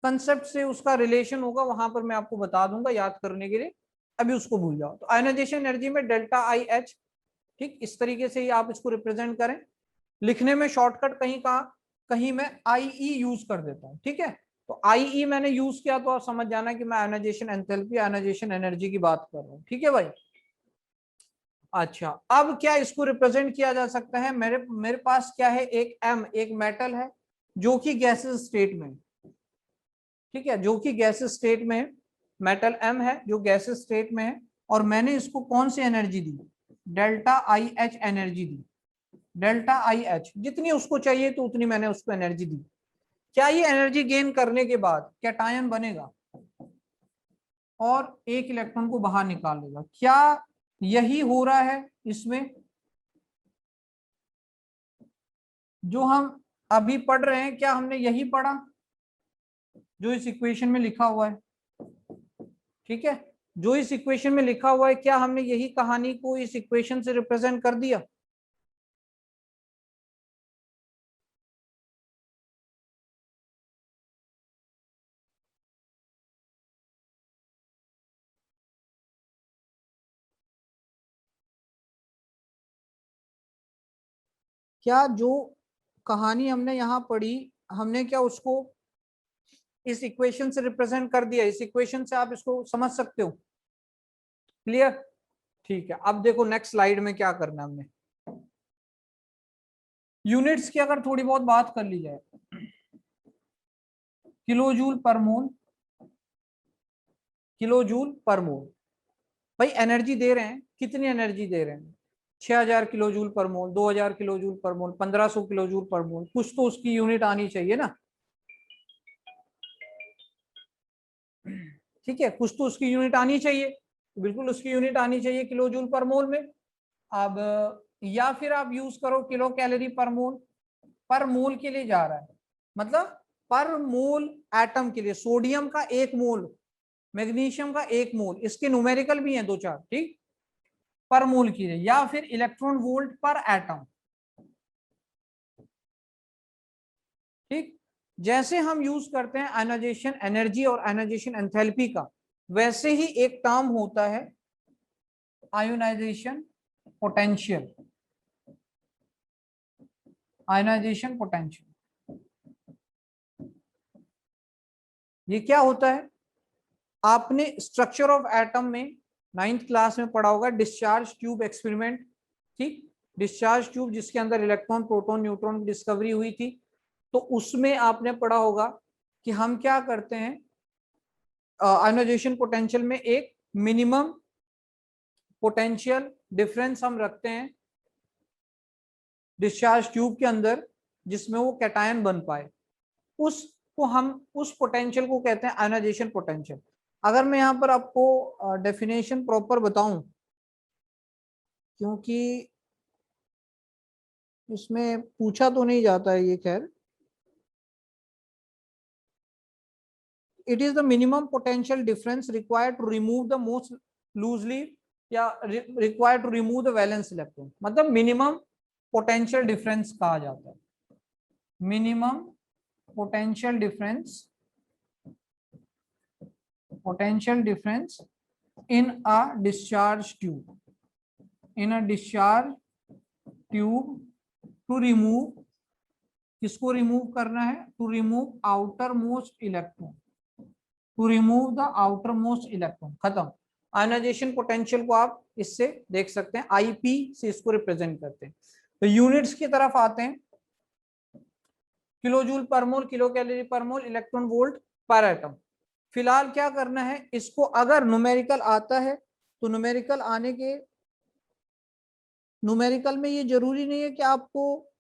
कंसेप्ट से उसका रिलेशन होगा वहां पर मैं आपको बता दूंगा याद करने के लिए, अभी उसको भूल जाओ। तो आयोनाइजेशन एनर्जी में डेल्टा आई एच, ठीक, इस तरीके से ही आप इसको रिप्रेजेंट करें। लिखने में शॉर्टकट कहीं का कहीं मैं आईई यूज कर देता हूं, ठीक है। तो आईई मैंने यूज किया तो आप समझ जाना कि मैं आयोनाइजेशन एंथैल्पी, आयोनाइजेशन एनर्जी की बात कर रहा हूं, ठीक है भाई। अच्छा, अब क्या इसको रिप्रेजेंट किया जा सकता है? मेरे मेरे पास क्या है? एक एम, एक मेटल है जो कि गैसेस स्टेट में, ठीक है, जो कि गैसेस स्टेट में है। मेटल एम है जो गैसेस स्टेट में है और मैंने इसको कौन सी एनर्जी दी? डेल्टा आई एच एनर्जी दी। डेल्टा आई एच जितनी उसको चाहिए तो उतनी मैंने उसको एनर्जी दी। क्या ये एनर्जी गेन करने के बाद कैटायन बनेगा और एक इलेक्ट्रॉन को बाहर निकाल लेगा? क्या यही हो रहा है इसमें? जो हम अभी पढ़ रहे हैं, क्या हमने यही पढ़ा जो इस इक्वेशन में लिखा हुआ है? ठीक है, जो इस इक्वेशन में लिखा हुआ है, क्या हमने यही कहानी को इस इक्वेशन से रिप्रेजेंट कर दिया? क्या जो कहानी हमने यहाँ पढ़ी, हमने क्या उसको इस इक्वेशन से रिप्रेजेंट कर दिया? इस इक्वेशन से आप इसको समझ सकते हो? क्लियर? ठीक है, अब देखो नेक्स्ट स्लाइड में क्या करना है हमने। यूनिट्स की अगर थोड़ी बहुत बात कर ली जाए, किलो जूल पर मोल, किलो जूल पर मोल। भाई एनर्जी दे रहे हैं कितनी एनर्जी दे रहे हैं, 6000 किलो जूल पर मोल, 2000 किलो जूल पर मोल, 1500 किलो जूल पर मोल, कुछ तो उसकी यूनिट आनी चाहिए ना। ठीक है, कुछ तो उसकी यूनिट आनी चाहिए, बिल्कुल उसकी यूनिट आनी चाहिए किलो जूल पर मोल में। अब या फिर आप यूज करो किलो कैलोरी पर मोल के लिए जा रहा है, मतलब पर मोल एटम के लिए, सोडियम का 1 मोल, मैग्नीशियम का 1 मोल, इसके न्यूमेरिकल भी हैं 2-4, ठीक, पर मोल के लिए, या फिर इलेक्ट्रॉन वोल्ट पर एटम। ठीक, जैसे हम यूज करते हैं आयोनाइजेशन एनर्जी और आयोनाइजेशन एंथैल्पी का, वैसे ही एक टर्म होता है आयोनाइजेशन पोटेंशियल। आयोनाइजेशन पोटेंशियल ये क्या होता है, आपने स्ट्रक्चर ऑफ एटम में 9th क्लास में पढ़ा होगा, डिस्चार्ज ट्यूब एक्सपेरिमेंट। ठीक, डिस्चार्ज ट्यूब जिसके अंदर इलेक्ट्रॉन प्रोटॉन न्यूट्रॉन की डिस्कवरी हुई थी, तो उसमें आपने पढ़ा होगा कि हम क्या करते हैं, आयोनाइजेशन पोटेंशियल में एक मिनिमम पोटेंशियल डिफरेंस हम रखते हैं डिस्चार्ज ट्यूब के अंदर, जिसमें वो कैटायन बन पाए, उसको हम, उस पोटेंशियल को कहते हैं आयोनाइजेशन पोटेंशियल। अगर मैं यहाँ पर आपको डेफिनेशन प्रॉपर बताऊं, क्योंकि इसमें पूछा तो नहीं जाता है ये, खैर, it is the minimum potential difference required to remove the most loosely या required to remove the valence electron, मतलब मिनिमम पोटेंशियल डिफरेंस कहा जाता है, minimum potential difference in a discharge tube, in a discharge tube to remove, किसको रिमूव करना है, to remove outer most electron, to remove the outer most electron, खत्म। आयोनाइजेशन पोटेंशियल को आप इससे देख सकते हैं, आईपी से इसको रिप्रेजेंट करते हैं। तो यूनिट्स की तरफ आते हैं, किलो जूल पर मोल, किलो कैलोरी पर मोल, इलेक्ट्रॉन वोल्ट पर एटम। फिलहाल क्या करना है, इसको अगर न्यूमेरिकल आता है तो न्यूमेरिकल आने के, न्यूमेरिकल में ये जरूरी नहीं है कि आपको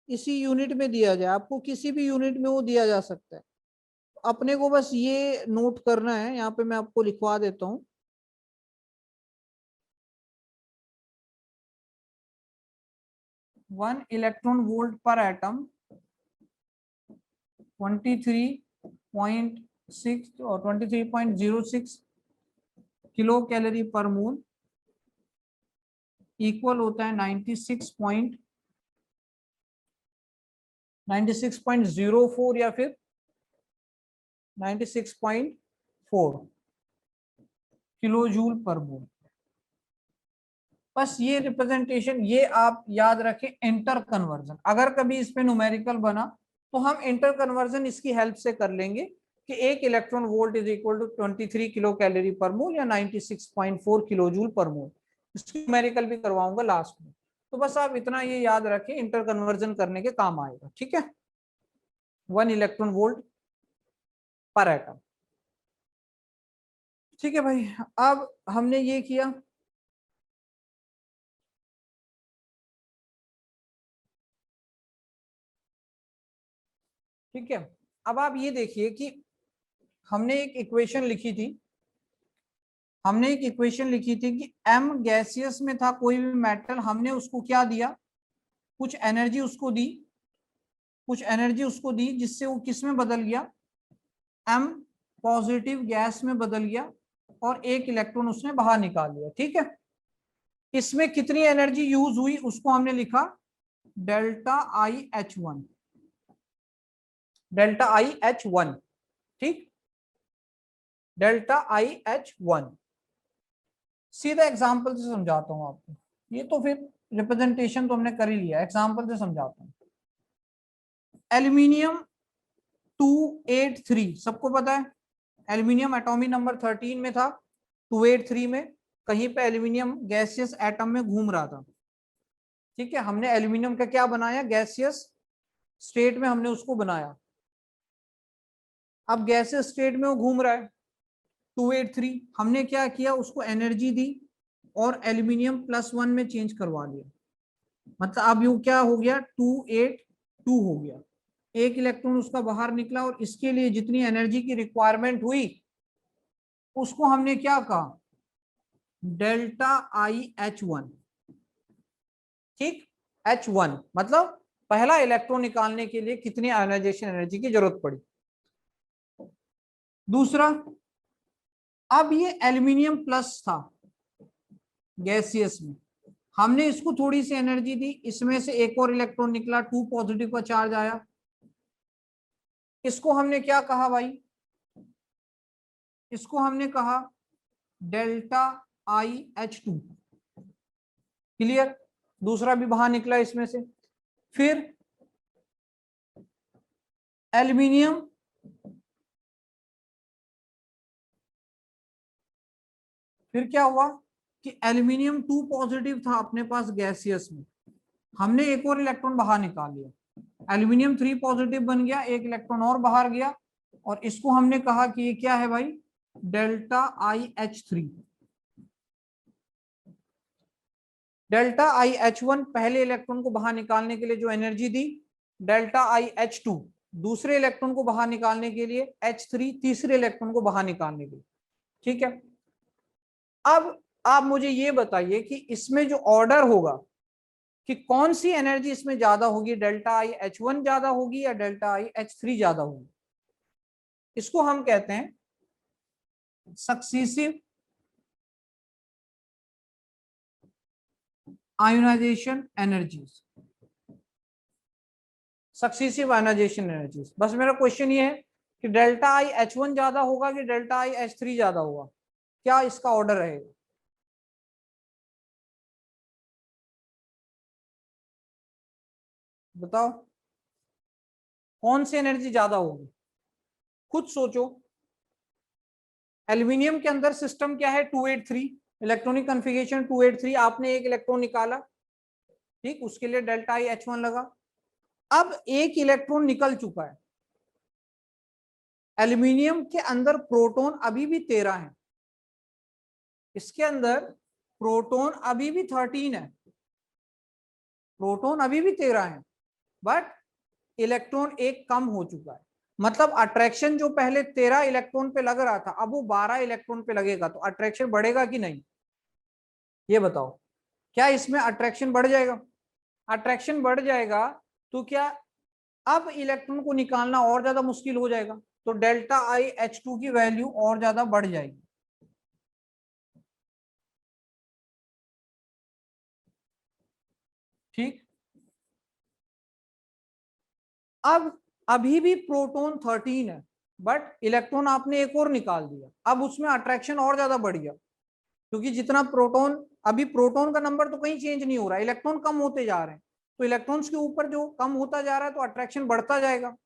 इसी यूनिट में दिया जाए, आपको किसी भी यूनिट में वो दिया जा सकता है। अपने को बस ये नोट करना है, यहाँ पे मैं आपको लिखवा देता हूँ, वन इलेक्ट्रॉन वोल्ट पर एटम 23.6 और 23.06 किलो कैलोरी पर मोल इक्वल होता है 96.04 या फिर 96.4 किलो जूल पर मोल। बस ये रिप्रेजेंटेशन ये आप याद रखें, इंटर कन्वर्जन, अगर कभी इस पे न्यूमेरिकल बना तो हम इंटर कन्वर्जन इसकी हेल्प से कर लेंगे कि 1 electron volt is equal to 23 kilo calorie per mole या 96.4 किलो जूल पर मोल। इसकी न्यूमेरिकल भी करवाऊंगा लास्ट में, तो बस आप इतना ये याद रखें, इंटर कन्वर्जन करने के काम आएगा, ठीक है, 1 इलेक्ट्रॉन वोल्ट पर एटम। ठीक है भाई, अब हमने ये किया, ठीक है। अब आप ये देखिए कि हमने एक इक्वेशन लिखी थी, हमने एक इक्वेशन लिखी थी कि m गैसियस में था कोई भी मेटल, हमने उसको क्या दिया, कुछ एनर्जी उसको दी, कुछ एनर्जी उसको दी, जिससे वो किस में बदल गया, m पॉजिटिव गैस में बदल गया और 1 इलेक्ट्रॉन उसने बाहर निकाल लिया, ठीक है। इसमें कितनी एनर्जी यूज हुई उसको हमने लिखा डेल्टा IH1, डेल्टा IH1, ठीक, डेल्टा IH1। सीधा एग्जांपल से समझाता हूं आपको, ये तो फिर रिप्रेजेंटेशन तो हमने कर ही लिया, एग्जांपल से समझाता हूं। एल्यूमिनियम 283 सबको पता है, एल्यूमिनियम एटॉमिक नंबर 13 में था, 283 में कहीं पे एल्यूमिनियम गैसियस एटम में घूम रहा था, ठीक है। हमने एल्यूमिनियम का क्या बनाया, गैसियस स्टेट में हमने उसको बनाया। अब गैसियस स्टेट में वो घूम रहा है 283, हमने क्या किया, उसको एनर्जी दी, और एल्यूमिनियम +1 में चेंज करवा लिया, मतलब अब यू क्या हो गया 282 हो गया, एक इलेक्ट्रॉन उसका बाहर निकला और इसके लिए जितनी एनर्जी की रिक्वायरमेंट हुई उसको हमने क्या कहा, डेल्टा IH1। ठीक, H1 मतलब पहला इलेक्ट्रॉन निकालने के लिए कितनी आयोनाइजेशन एनर्जी की जरूरत पड़ी। दूसरा, अब ये एल्यूमिनियम प्लस था गैसियस में, हमने इसको थोड़ी सी एनर्जी दी, इसमें से एक और इलेक्ट्रॉन निकला, 2 पॉजिटिव का चार्ज आया, इसको हमने क्या कहा भाई, इसको हमने कहा डेल्टा IH2। क्लियर, दूसरा भी बाहर निकला इसमें से। फिर एल्यूमिनियम फिर क्या हुआ कि एल्यूमिनियम 2 पॉजिटिव था अपने पास गैसियस में, हमने एक और इलेक्ट्रॉन बाहर निकाल लिया, एल्यूमिनियम 3 पॉजिटिव बन गया, एक इलेक्ट्रॉन और बाहर गया, और इसको हमने कहा कि ये क्या है भाई, डेल्टा IH3। डेल्टा IH1 पहले इलेक्ट्रॉन को बाहर निकालने के लिए जो एनर्जी दी, डेल्टा IH2 दूसरे इलेक्ट्रॉन को बाहर निकालने के लिए, H3 तीसरे इलेक्ट्रॉन को बाहर निकालने के लिए। ठीक है, अब आप मुझे ये बताइए कि इसमें जो ऑर्डर होगा कि कौन सी एनर्जी इसमें ज्यादा होगी, डेल्टा IH1 ज्यादा होगी या डेल्टा IH3 ज्यादा होगी। इसको हम कहते हैं successive ionization energies, successive ionization energies. बस मेरा क्वेश्चन ये है कि डेल्टा IH1 ज्यादा होगा कि डेल्टा IH3 ज्यादा होगा, क्या इसका ऑर्डर रहेगा। बताओ कौन सी एनर्जी ज्यादा होगी, खुद सोचो। एल्यूमिनियम के अंदर सिस्टम क्या है, 283 इलेक्ट्रॉनिक कॉन्फ़िगरेशन 283, आपने एक इलेक्ट्रॉन निकाला, ठीक, उसके लिए डेल्टा IH1 लगा। अब एक इलेक्ट्रॉन निकल चुका है, एल्यूमिनियम के अंदर प्रोटॉन अभी भी 13 है, इसके अंदर प्रोटॉन अभी भी 13 है, प्रोटॉन अभी भी 13 है, बट इलेक्ट्रॉन एक कम हो चुका है, मतलब अट्रैक्शन जो पहले 13 इलेक्ट्रॉन पे लग रहा था अब वो 12 इलेक्ट्रॉन पे लगेगा, तो अट्रैक्शन बढ़ेगा कि नहीं, ये बताओ, क्या इसमें अट्रैक्शन बढ़ जाएगा। अट्रैक्शन बढ़ जाएगा तो क्या अब इलेक्ट्रॉन को निकालना और ज्यादा मुश्किल हो जाएगा, तो डेल्टा IH2 की वैल्यू और ज्यादा बढ़ जाएगी। ठीक, अब अभी भी प्रोटॉन 13 है, बट इलेक्ट्रॉन आपने एक और निकाल दिया, अब उसमें अट्रैक्शन और ज्यादा बढ़ गया, क्योंकि जितना प्रोटॉन, अभी प्रोटॉन का नंबर तो कहीं चेंज नहीं हो रहा, इलेक्ट्रॉन कम होते जा रहे हैं, तो इलेक्ट्रॉन्स के ऊपर जो कम होता जा रहा है तो अट्रैक्शन बढ़ता जाएगा।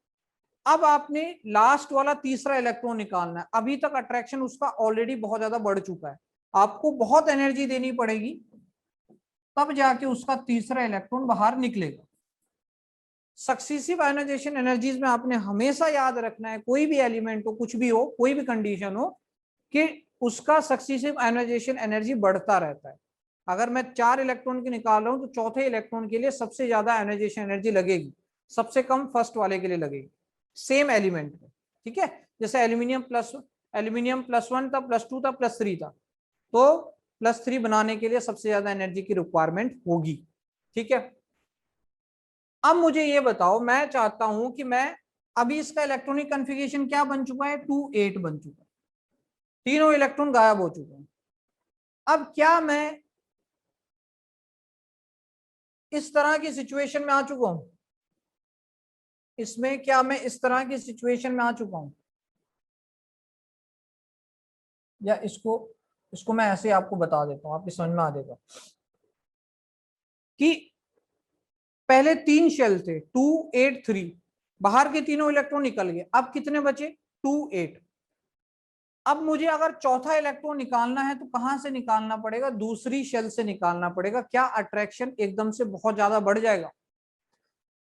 अब आपने लास्ट वाला तीसरा इलेक्ट्रॉन निकालना है, अभी तक अट्रैक्शन उसका ऑलरेडी बहुत ज्यादा बढ़ चुका है, आपको बहुत एनर्जी देनी पड़ेगी तब जाके उसका तीसरा इलेक्ट्रॉन बाहर निकलेगा। सक्सेसिव आयोनाइजेशन एनर्जीज में आपने हमेशा याद रखना है, कोई भी एलिमेंट हो, कुछ भी हो, कोई भी कंडीशन हो, कि उसका सक्सेसिव आयोनाइजेशन एनर्जी बढ़ता रहता है। अगर मैं 4 इलेक्ट्रॉन की निकाल रहा हूं तो चौथे इलेक्ट्रॉन के लिए सबसे ज्यादा आयोनाइजेशन एनर्जी लगेगी, सबसे कम फर्स्ट वाले के लिए लगेगी, सेम एलिमेंट में। ठीक है, जैसे एल्यूमिनियम +1 था, +2 था, +3 था, तो +3 बनाने के लिए सबसे ज्यादा एनर्जी की रिक्वायरमेंट होगी। ठीक है, अब मुझे ये बताओ, मैं चाहता हूं कि मैं, अभी इसका इलेक्ट्रॉनिक कॉन्फ़िगरेशन क्या बन चुका है, 2-8 बन चुका है, तीनों इलेक्ट्रॉन गायब हो चुके हैं। अब क्या मैं इस तरह की सिचुएशन में आ चुका हूं, इसमें क्या मैं इस तरह की सिचुएशन में आ चुका हूं, या इसको इसको मैं ऐसे आपको बता देता हूं, आपकी समझ में आ जाएगा कि पहले 3 शेल थे 2-8-3, बाहर के तीनों इलेक्ट्रॉन निकल गए, अब कितने बचे 2-8। अब मुझे अगर चौथा इलेक्ट्रॉन निकालना है तो कहां से निकालना पड़ेगा, दूसरी शेल से निकालना पड़ेगा। क्या अट्रैक्शन एकदम से बहुत ज्यादा बढ़ जाएगा।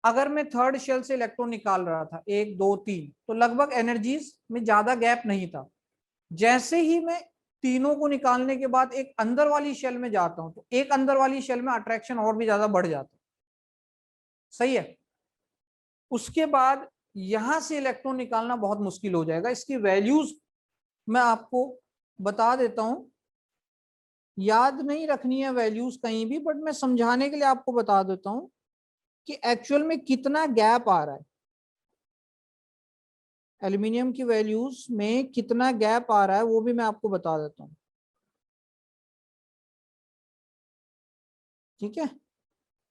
अगर मैं थर्ड शेल से इलेक्ट्रॉन निकाल रहा था 1 2 3, तो लगभग एनर्जीज में ज्यादा गैप नहीं था, जैसे ही मैं तीनों को निकालने के बाद एक अंदर वाली शेल में जाता हूं तो एक अंदर वाली शेल में अट्रैक्शन और भी ज्यादा बढ़ जाता है, सही है। उसके बाद यहां से इलेक्ट्रॉन निकालना बहुत मुश्किल हो जाएगा। इसकी वैल्यूज मैं आपको बता देता हूं, याद नहीं रखनी है वैल्यूज कहीं भी, बट मैं समझाने के लिए आपको बता देता हूं कि एक्चुअल में कितना गैप आ रहा है, एल्यूमिनियम की वैल्यूज में कितना गैप आ रहा है वो भी मैं आपको बता देता हूं, ठीक है।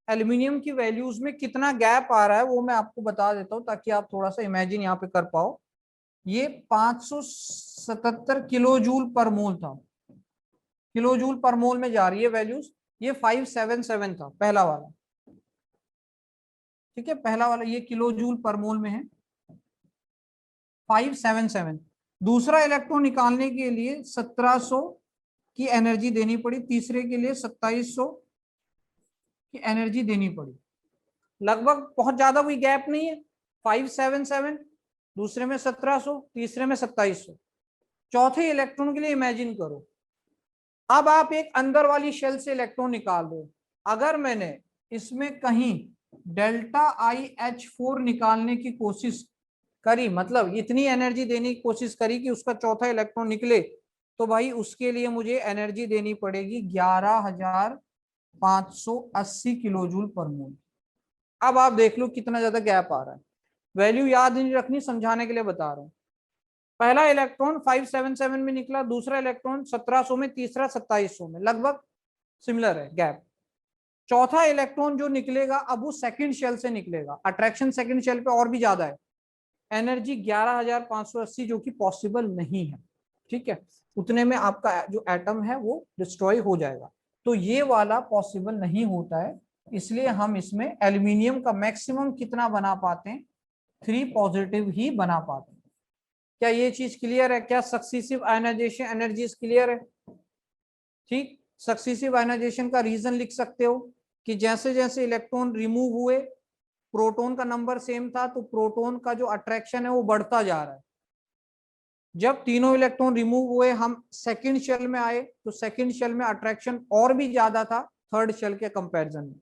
एल्यूमिनियम की वैल्यूज में कितना गैप आ रहा है वो मैं आपको बता देता हूं ताकि आप थोड़ा सा इमेजिन यहाँ पे कर पाओ। ये 577 किलो जूल पर मोल था, किलो जूल पर मोल में जा रही है वैल्यूज। ये 577 था पहला वाला, ठीक है, पहला वाला ये किलो जूल पर मोल में है 577। दूसरा इलेक्ट्रॉन निकालने के लिए 1700 की एनर्जी देनी पड़ी, तीसरे के लिए 2700 की एनर्जी देनी पड़ी। लगभग बहुत ज्यादा कोई गैप नहीं है, 577 दूसरे में 1700 तीसरे में 2700। चौथे इलेक्ट्रॉन के लिए इमेजिन करो, अब आप एक अंदर वाली शेल से इलेक्ट्रॉन निकाल दो। अगर मैंने इसमें कहीं डेल्टा IH4 निकालने की कोशिश करी, मतलब इतनी एनर्जी देने की कोशिश करी कि उसका चौथा इलेक्ट्रॉन निकले, तो भाई उसके लिए मुझे एनर्जी देनी पड़ेगी 11,580 किलो जूल पर मोल। अब आप देख लो कितना ज्यादा गैप आ रहा है। वैल्यू याद नहीं रखनी, समझाने के लिए बता रहा हूं। पहला इलेक्ट्रॉन 577 में निकला, दूसरा इलेक्ट्रॉन 1700 में, तीसरा 2700 में, लगभग सिमिलर है गैप। चौथा इलेक्ट्रॉन जो निकलेगा अब वो सेकंड शेल से निकलेगा, अट्रैक्शन सेकंड शेल पे और भी ज्यादा है, एनर्जी 11,580 जो कि पॉसिबल नहीं है, ठीक है। उतने में आपका जो एटम है वो डिस्ट्रॉय हो जाएगा, तो ये वाला पॉसिबल नहीं होता है। इसलिए हम इसमें एल्यूमिनियम का मैक्सिमम कितना बना पाते हैं, 3 पॉजिटिव ही बना पाते हैं। क्या ये चीज क्लियर है? क्या सक्सेसिव आयनाइजेशन एनर्जीज क्लियर है? ठीक, सक्सेसिव आयनाइजेशन का रीजन लिख सकते हो कि जैसे जैसे इलेक्ट्रॉन रिमूव हुए, प्रोटॉन का नंबर सेम था तो प्रोटॉन का जो अट्रैक्शन है वो बढ़ता जा रहा है। जब तीनों इलेक्ट्रॉन रिमूव हुए, हम सेकंड शेल में आए तो सेकंड शेल में अट्रैक्शन और भी ज्यादा था थर्ड शेल के कंपैरिजन में,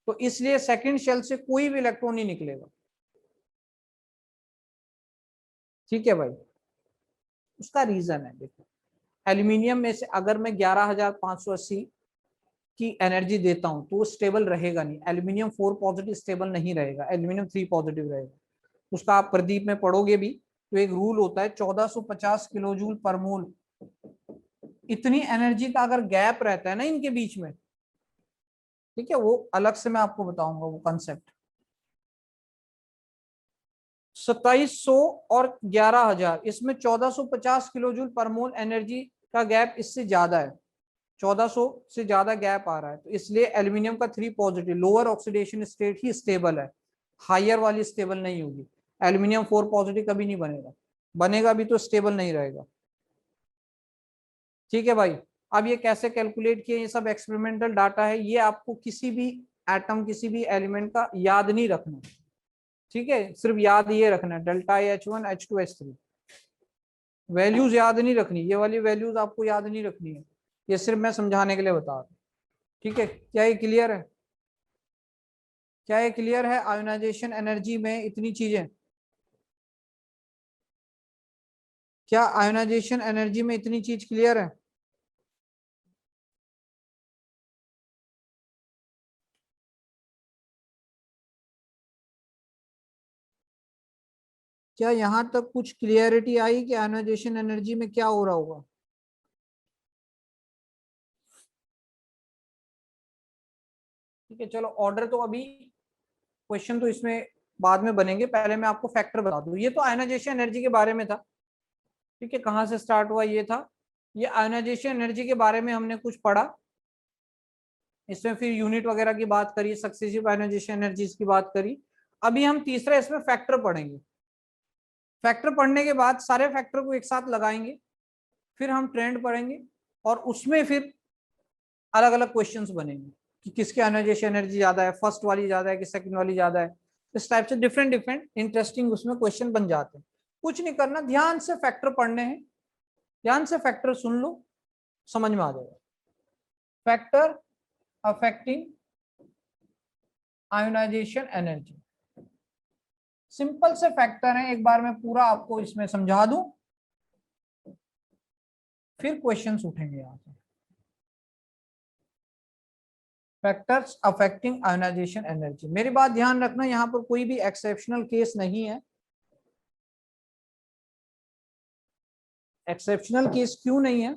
तो इसलिए सेकंड शेल से कोई भी इलेक्ट्रॉन नहीं निकलेगा, ठीक है भाई। उसका रीजन है, देखो एल्यूमिनियम में से अगर मैं 11,580 की एनर्जी देता हूं तो वो स्टेबल रहेगा नहीं, एल्यूमिनियम 4 पॉजिटिव स्टेबल नहीं रहेगा, एल्यूमिनियम 3 पॉजिटिव रहेगा। उसका आप प्रदीप में पढ़ोगे भी तो एक रूल होता है 1450 किलो जूल पर मोल। इतनी एनर्जी का अगर गैप रहता है ना इनके बीच में, ठीक है, वो अलग से मैं आपको बताऊंगा वो कंसेप्ट। 2700 और 11,000, इसमें 1450 किलो जूल पर मोल एनर्जी का गैप इससे ज्यादा है, 1400 से ज्यादा गैप आ रहा है, तो इसलिए एल्यूमिनियम का 3 पॉजिटिव लोअर ऑक्सीडेशन स्टेट ही स्टेबल है, हायर वाली स्टेबल नहीं होगी। एल्यूमिनियम 4 पॉजिटिव कभी नहीं बनेगा, बनेगा भी तो स्टेबल नहीं रहेगा, ठीक है भाई। अब ये कैसे कैलकुलेट किए, ये सब एक्सपेरिमेंटल डाटा है, ये आपको किसी भी एटम किसी भी एलिमेंट का याद नहीं रखना, ठीक है, सिर्फ याद ये रखना है delta H1 H2 H3, values याद नहीं रखनी, ये वाली वैल्यूज आपको याद नहीं रखनी है, ये सिर्फ मैं समझाने के लिए बता रहा हूँ, ठीक है। क्या ये क्लियर है? क्या ये क्लियर है? आयोनाइजेशन एनर्जी में इतनी चीजें, क्या आयोनाइजेशन एनर्जी में इतनी चीज क्लियर है? क्या यहां तक कुछ क्लियरिटी आई कि आयोनाइजेशन एनर्जी में क्या हो रहा होगा? ठीक है, चलो ऑर्डर तो अभी, क्वेश्चन तो इसमें बाद में बनेंगे, पहले मैं आपको फैक्टर बता दूं। ये तो आयोनाइजेशन एनर्जी के बारे में था, ठीक है, कहाँ से स्टार्ट हुआ ये था, ये आयोनाइजेशन एनर्जी के बारे में हमने कुछ पढ़ा, इसमें फिर यूनिट वगैरह की बात करी, सक्सेसिव आयोनाइजेशन एनर्जीज की बात करी। अभी हम तीसरा इसमें फैक्टर पढ़ेंगे, फैक्टर पढ़ने के बाद सारे फैक्टर को एक साथ लगाएंगे, फिर हम ट्रेंड पढ़ेंगे और उसमें फिर अलग अलग क्वेश्चंस बनेंगे कि किसकी आयोनाइजेशन एनर्जी ज्यादा है, फर्स्ट वाली ज्यादा है कि सेकंड वाली ज्यादा है, इस टाइप से डिफरेंट डिफरेंट इंटरेस्टिंग उसमें क्वेश्चन बन जाते हैं। कुछ नहीं करना, ध्यान से फैक्टर पढ़ने हैं, ध्यान से फैक्टर सुन लो, समझ में आ जाएगा। Factor affecting ionization energy, simple से फैक्टर हैं, एक बार मैं पूरा आपको इसमें समझा दूं, फिर क्वेश्चंस उठेंगे यहाँ से। फैक्टर्स अफेक्टिंग आयोनाइजेशन एनर्जी, मेरी बात ध्यान रखना, यहाँ पर कोई भी एक्सेप्शनल केस नहीं है। एक्सेप्शनल केस क्यों नहीं है?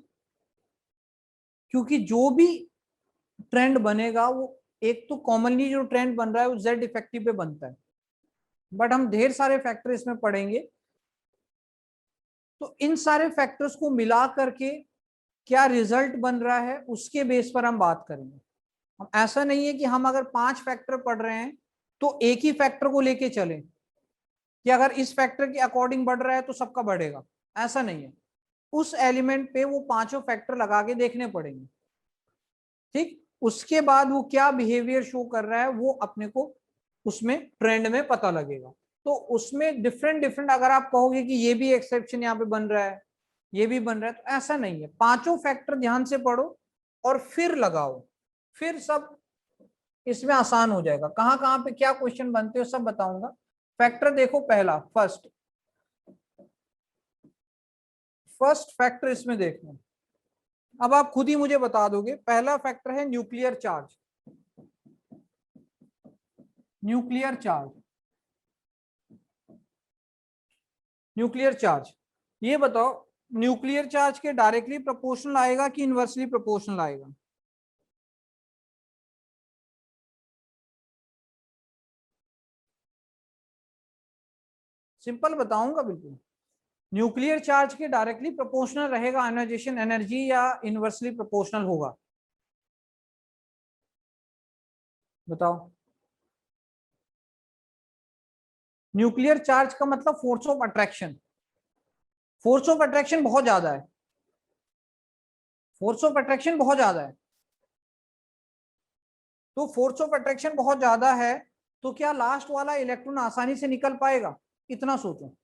क्योंकि जो भी ट्रेंड बनेगा वो एक तो कॉमनली जो ट्रेंड बन रहा है वो जेड इफेक्टिव पे बनता है, बट हम ढेर सारे फैक्टर इसमें पढ़ेंगे, तो इन सारे फैक्टर्स को मिला करके क्या रिजल्ट बन रहा है उसके बेस पर हम बात करेंगे। हम ऐसा नहीं है कि हम अगर 5 फैक्टर पढ़ रहे हैं तो एक ही फैक्टर को लेके चले कि अगर इस फैक्टर के अकॉर्डिंग बढ़ रहा है तो सबका बढ़ेगा, ऐसा नहीं है। उस एलिमेंट पे वो पांचों फैक्टर लगा के देखने पड़ेंगे, ठीक। उसके बाद वो क्या बिहेवियर शो कर रहा है वो अपने को उसमें ट्रेंड में पता लगेगा। तो उसमें डिफरेंट डिफरेंट, अगर आप कहोगे कि ये भी एक्सेप्शन यहाँ पे बन रहा है, ये भी बन रहा है, तो ऐसा नहीं है। पांचों फैक्टर ध्यान से पढ़ो और फिर लगाओ, फिर सब इसमें आसान हो जाएगा। कहाँ कहाँ पे क्या क्वेश्चन बनते हो सब बताऊंगा। फैक्टर देखो, पहला फर्स्ट फैक्टर इसमें देखना, अब आप खुद ही मुझे बता दोगे। पहला फैक्टर है nuclear charge. Nuclear charge, nuclear charge, ये बताओ न्यूक्लियर चार्ज के डायरेक्टली प्रोपोर्शनल आएगा कि इनवर्सली प्रोपोर्शनल आएगा? सिंपल बताऊंगा बिल्कुल। न्यूक्लियर चार्ज के डायरेक्टली प्रोपोर्शनल रहेगा आयोनाइजेशन एनर्जी या इनवर्सली प्रोपोर्शनल होगा? बताओ। न्यूक्लियर चार्ज का मतलब force of attraction, force of attraction बहुत ज्यादा है, फोर्स ऑफ अट्रैक्शन बहुत ज्यादा है। तो फोर्स ऑफ अट्रैक्शन बहुत ज्यादा है, तो क्या लास्ट वाला इलेक्ट्रॉन आसानी से निकल पाएगा? इतना सोचो।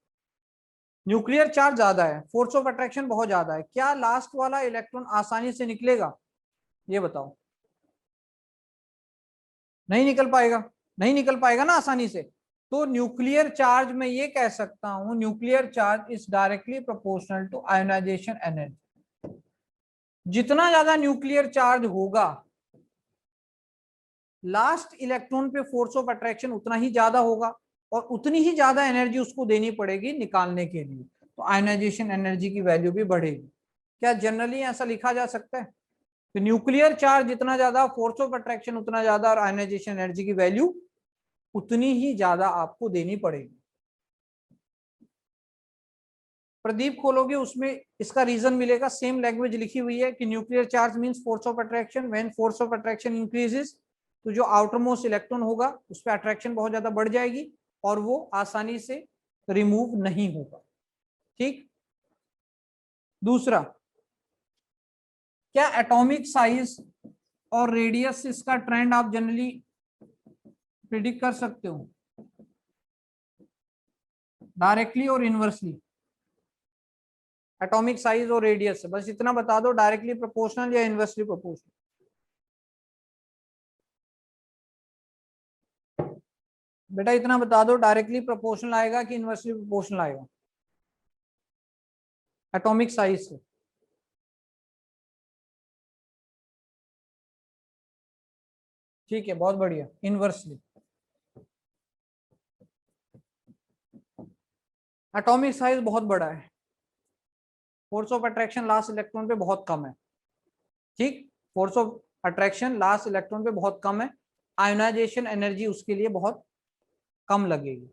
न्यूक्लियर चार्ज ज्यादा है, फोर्स ऑफ अट्रैक्शन बहुत ज्यादा है, क्या लास्ट वाला इलेक्ट्रॉन आसानी से निकलेगा? ये बताओ। नहीं निकल पाएगा, नहीं निकल पाएगा ना आसानी से। तो न्यूक्लियर चार्ज में ये कह सकता हूं, nuclear charge is directly proportional to ionization energy. जितना ज्यादा न्यूक्लियर चार्ज होगा, लास्ट इलेक्ट्रॉन पे फोर्स ऑफ अट्रैक्शन उतना ही ज्यादा होगा, और उतनी ही ज्यादा एनर्जी उसको देनी पड़ेगी निकालने के लिए, तो आयोनाइजेशन एनर्जी की वैल्यू भी बढ़ेगी। क्या जनरली ऐसा लिखा जा सकता है? तो न्यूक्लियर चार्ज जितना ज्यादा, फोर्स ऑफ अट्रैक्शन उतना ज्यादा, और आयोनाइजेशन एनर्जी की वैल्यू उतनी ही ज्यादा आपको देनी पड़ेगी। प्रदीप खोलोगे उसमें इसका रीजन मिलेगा, सेम लैंग्वेज लिखी हुई है कि nuclear charge means force of attraction, when force of attraction increases, तो जो आउटर मोस्ट इलेक्ट्रॉन होगा उस पर अट्रैक्शन बहुत ज्यादा बढ़ जाएगी और वो आसानी से रिमूव नहीं होगा, ठीक। दूसरा, क्या एटॉमिक साइज और रेडियस इसका ट्रेंड आप जनरली प्रिडिक्ट कर सकते हो, डायरेक्टली और इनवर्सली? एटॉमिक साइज और रेडियस से बस इतना बता दो, डायरेक्टली प्रोपोर्शनल या इनवर्सली प्रोपोर्शनल? बेटा इतना बता दो, डायरेक्टली प्रोपोर्शनल आएगा कि इनवर्सली प्रोपोर्शनल आएगा एटॉमिक साइज से? ठीक है, बहुत बढ़िया, इनवर्सली। एटॉमिक साइज बहुत बड़ा है, force of attraction last electron पे बहुत कम है, ठीक। Force of attraction last electron पे बहुत कम है, आयोनाइजेशन एनर्जी उसके लिए बहुत कम लगेगी।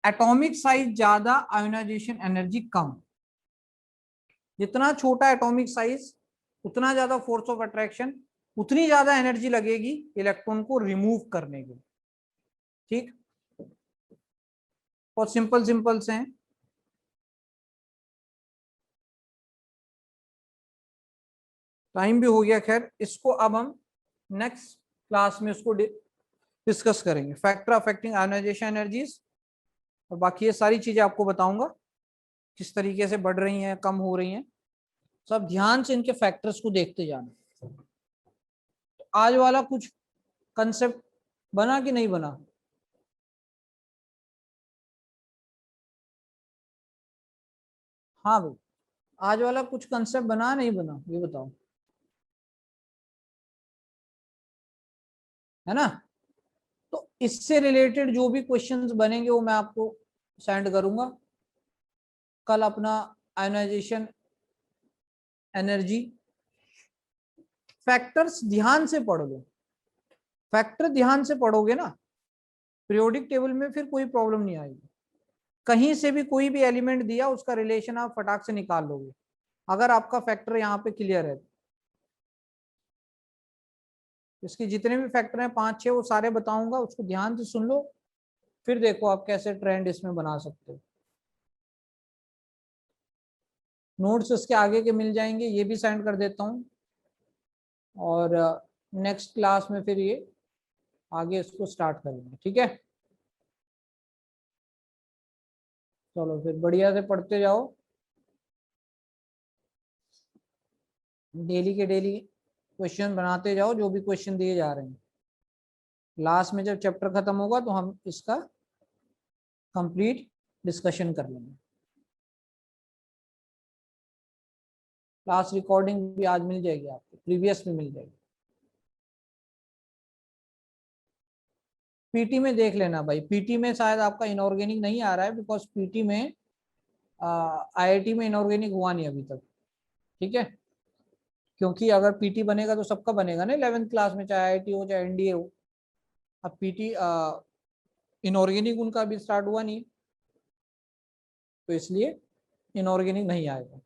एटॉमिक साइज ज्यादा, आयोनाइजेशन एनर्जी कम। जितना छोटा एटॉमिक साइज उतना ज्यादा फोर्स ऑफ अट्रैक्शन, उतनी ज्यादा एनर्जी लगेगी इलेक्ट्रॉन को रिमूव करने के, ठीक। और सिंपल सिंपल से हैं। टाइम भी हो गया, खैर इसको अब हम नेक्स्ट क्लास में उसको डिस्कस करेंगे, फैक्टर अफेक्टिंग आयोनाइजेशन एनर्जीज, और बाकी ये सारी चीजें आपको बताऊंगा किस तरीके से बढ़ रही हैं, कम हो रही हैं, सब ध्यान से इनके फैक्टर्स को देखते जाना। आज वाला कुछ कंसेप्ट बना कि नहीं बना? हाँ भाई, आज वाला कुछ कंसेप्ट बना नहीं बना, ये बताओ, है ना? तो इससे रिलेटेड जो भी क्वेश्चंस बनेंगे वो मैं आपको सेंड करूंगा। कल अपना आयोनाइजेशन एनर्जी फैक्टर्स ध्यान से पढ़ लो। फैक्टर ध्यान से पढ़ोगे ना, पीरियोडिक टेबल में फिर कोई प्रॉब्लम नहीं आएगी। कहीं से भी कोई भी एलिमेंट दिया, उसका रिलेशन आप फटाक से निकाल लोगे, अगर आपका फैक्टर यहाँ पे क्लियर है। इसके जितने भी फैक्टर हैं 5-6, वो सारे बताऊंगा, उसको ध्यान से सुन लो, फिर देखो आप कैसे ट्रेंड इसमें बना सकते हो। नोट्स इसके आगे के मिल जाएंगे, ये भी सेंड कर देता हूँ, और नेक्स्ट क्लास में फिर ये आगे इसको स्टार्ट करेंगे, ठीक है? चलो फिर बढ़िया से पढ़ते जाओ, डेली के डेली क्वेश्चन बनाते जाओ, जो भी क्वेश्चन दिए जा रहे हैं। लास्ट में जब चैप्टर खत्म होगा तो हम इसका कंप्लीट डिस्कशन कर लेंगे। क्लास रिकॉर्डिंग भी आज मिल जाएगी आपको, प्रीवियस भी मिल जाएगी। पीटी में देख लेना भाई, पीटी में शायद आपका इनऑर्गेनिक नहीं आ रहा है, बिकॉज पीटी में आईआईटी में इनऑर्गेनिक हुआ नहीं अभी तक, ठीक है? क्योंकि अगर पीटी बनेगा तो सबका बनेगा ना 11th क्लास में, चाहे आईआईटी हो चाहे एनडीए हो। अब पीटी इनऑर्गेनिक उनका अभी स्टार्ट हुआ नहीं, तो इसलिए इनऑर्गेनिक नहीं आएगा।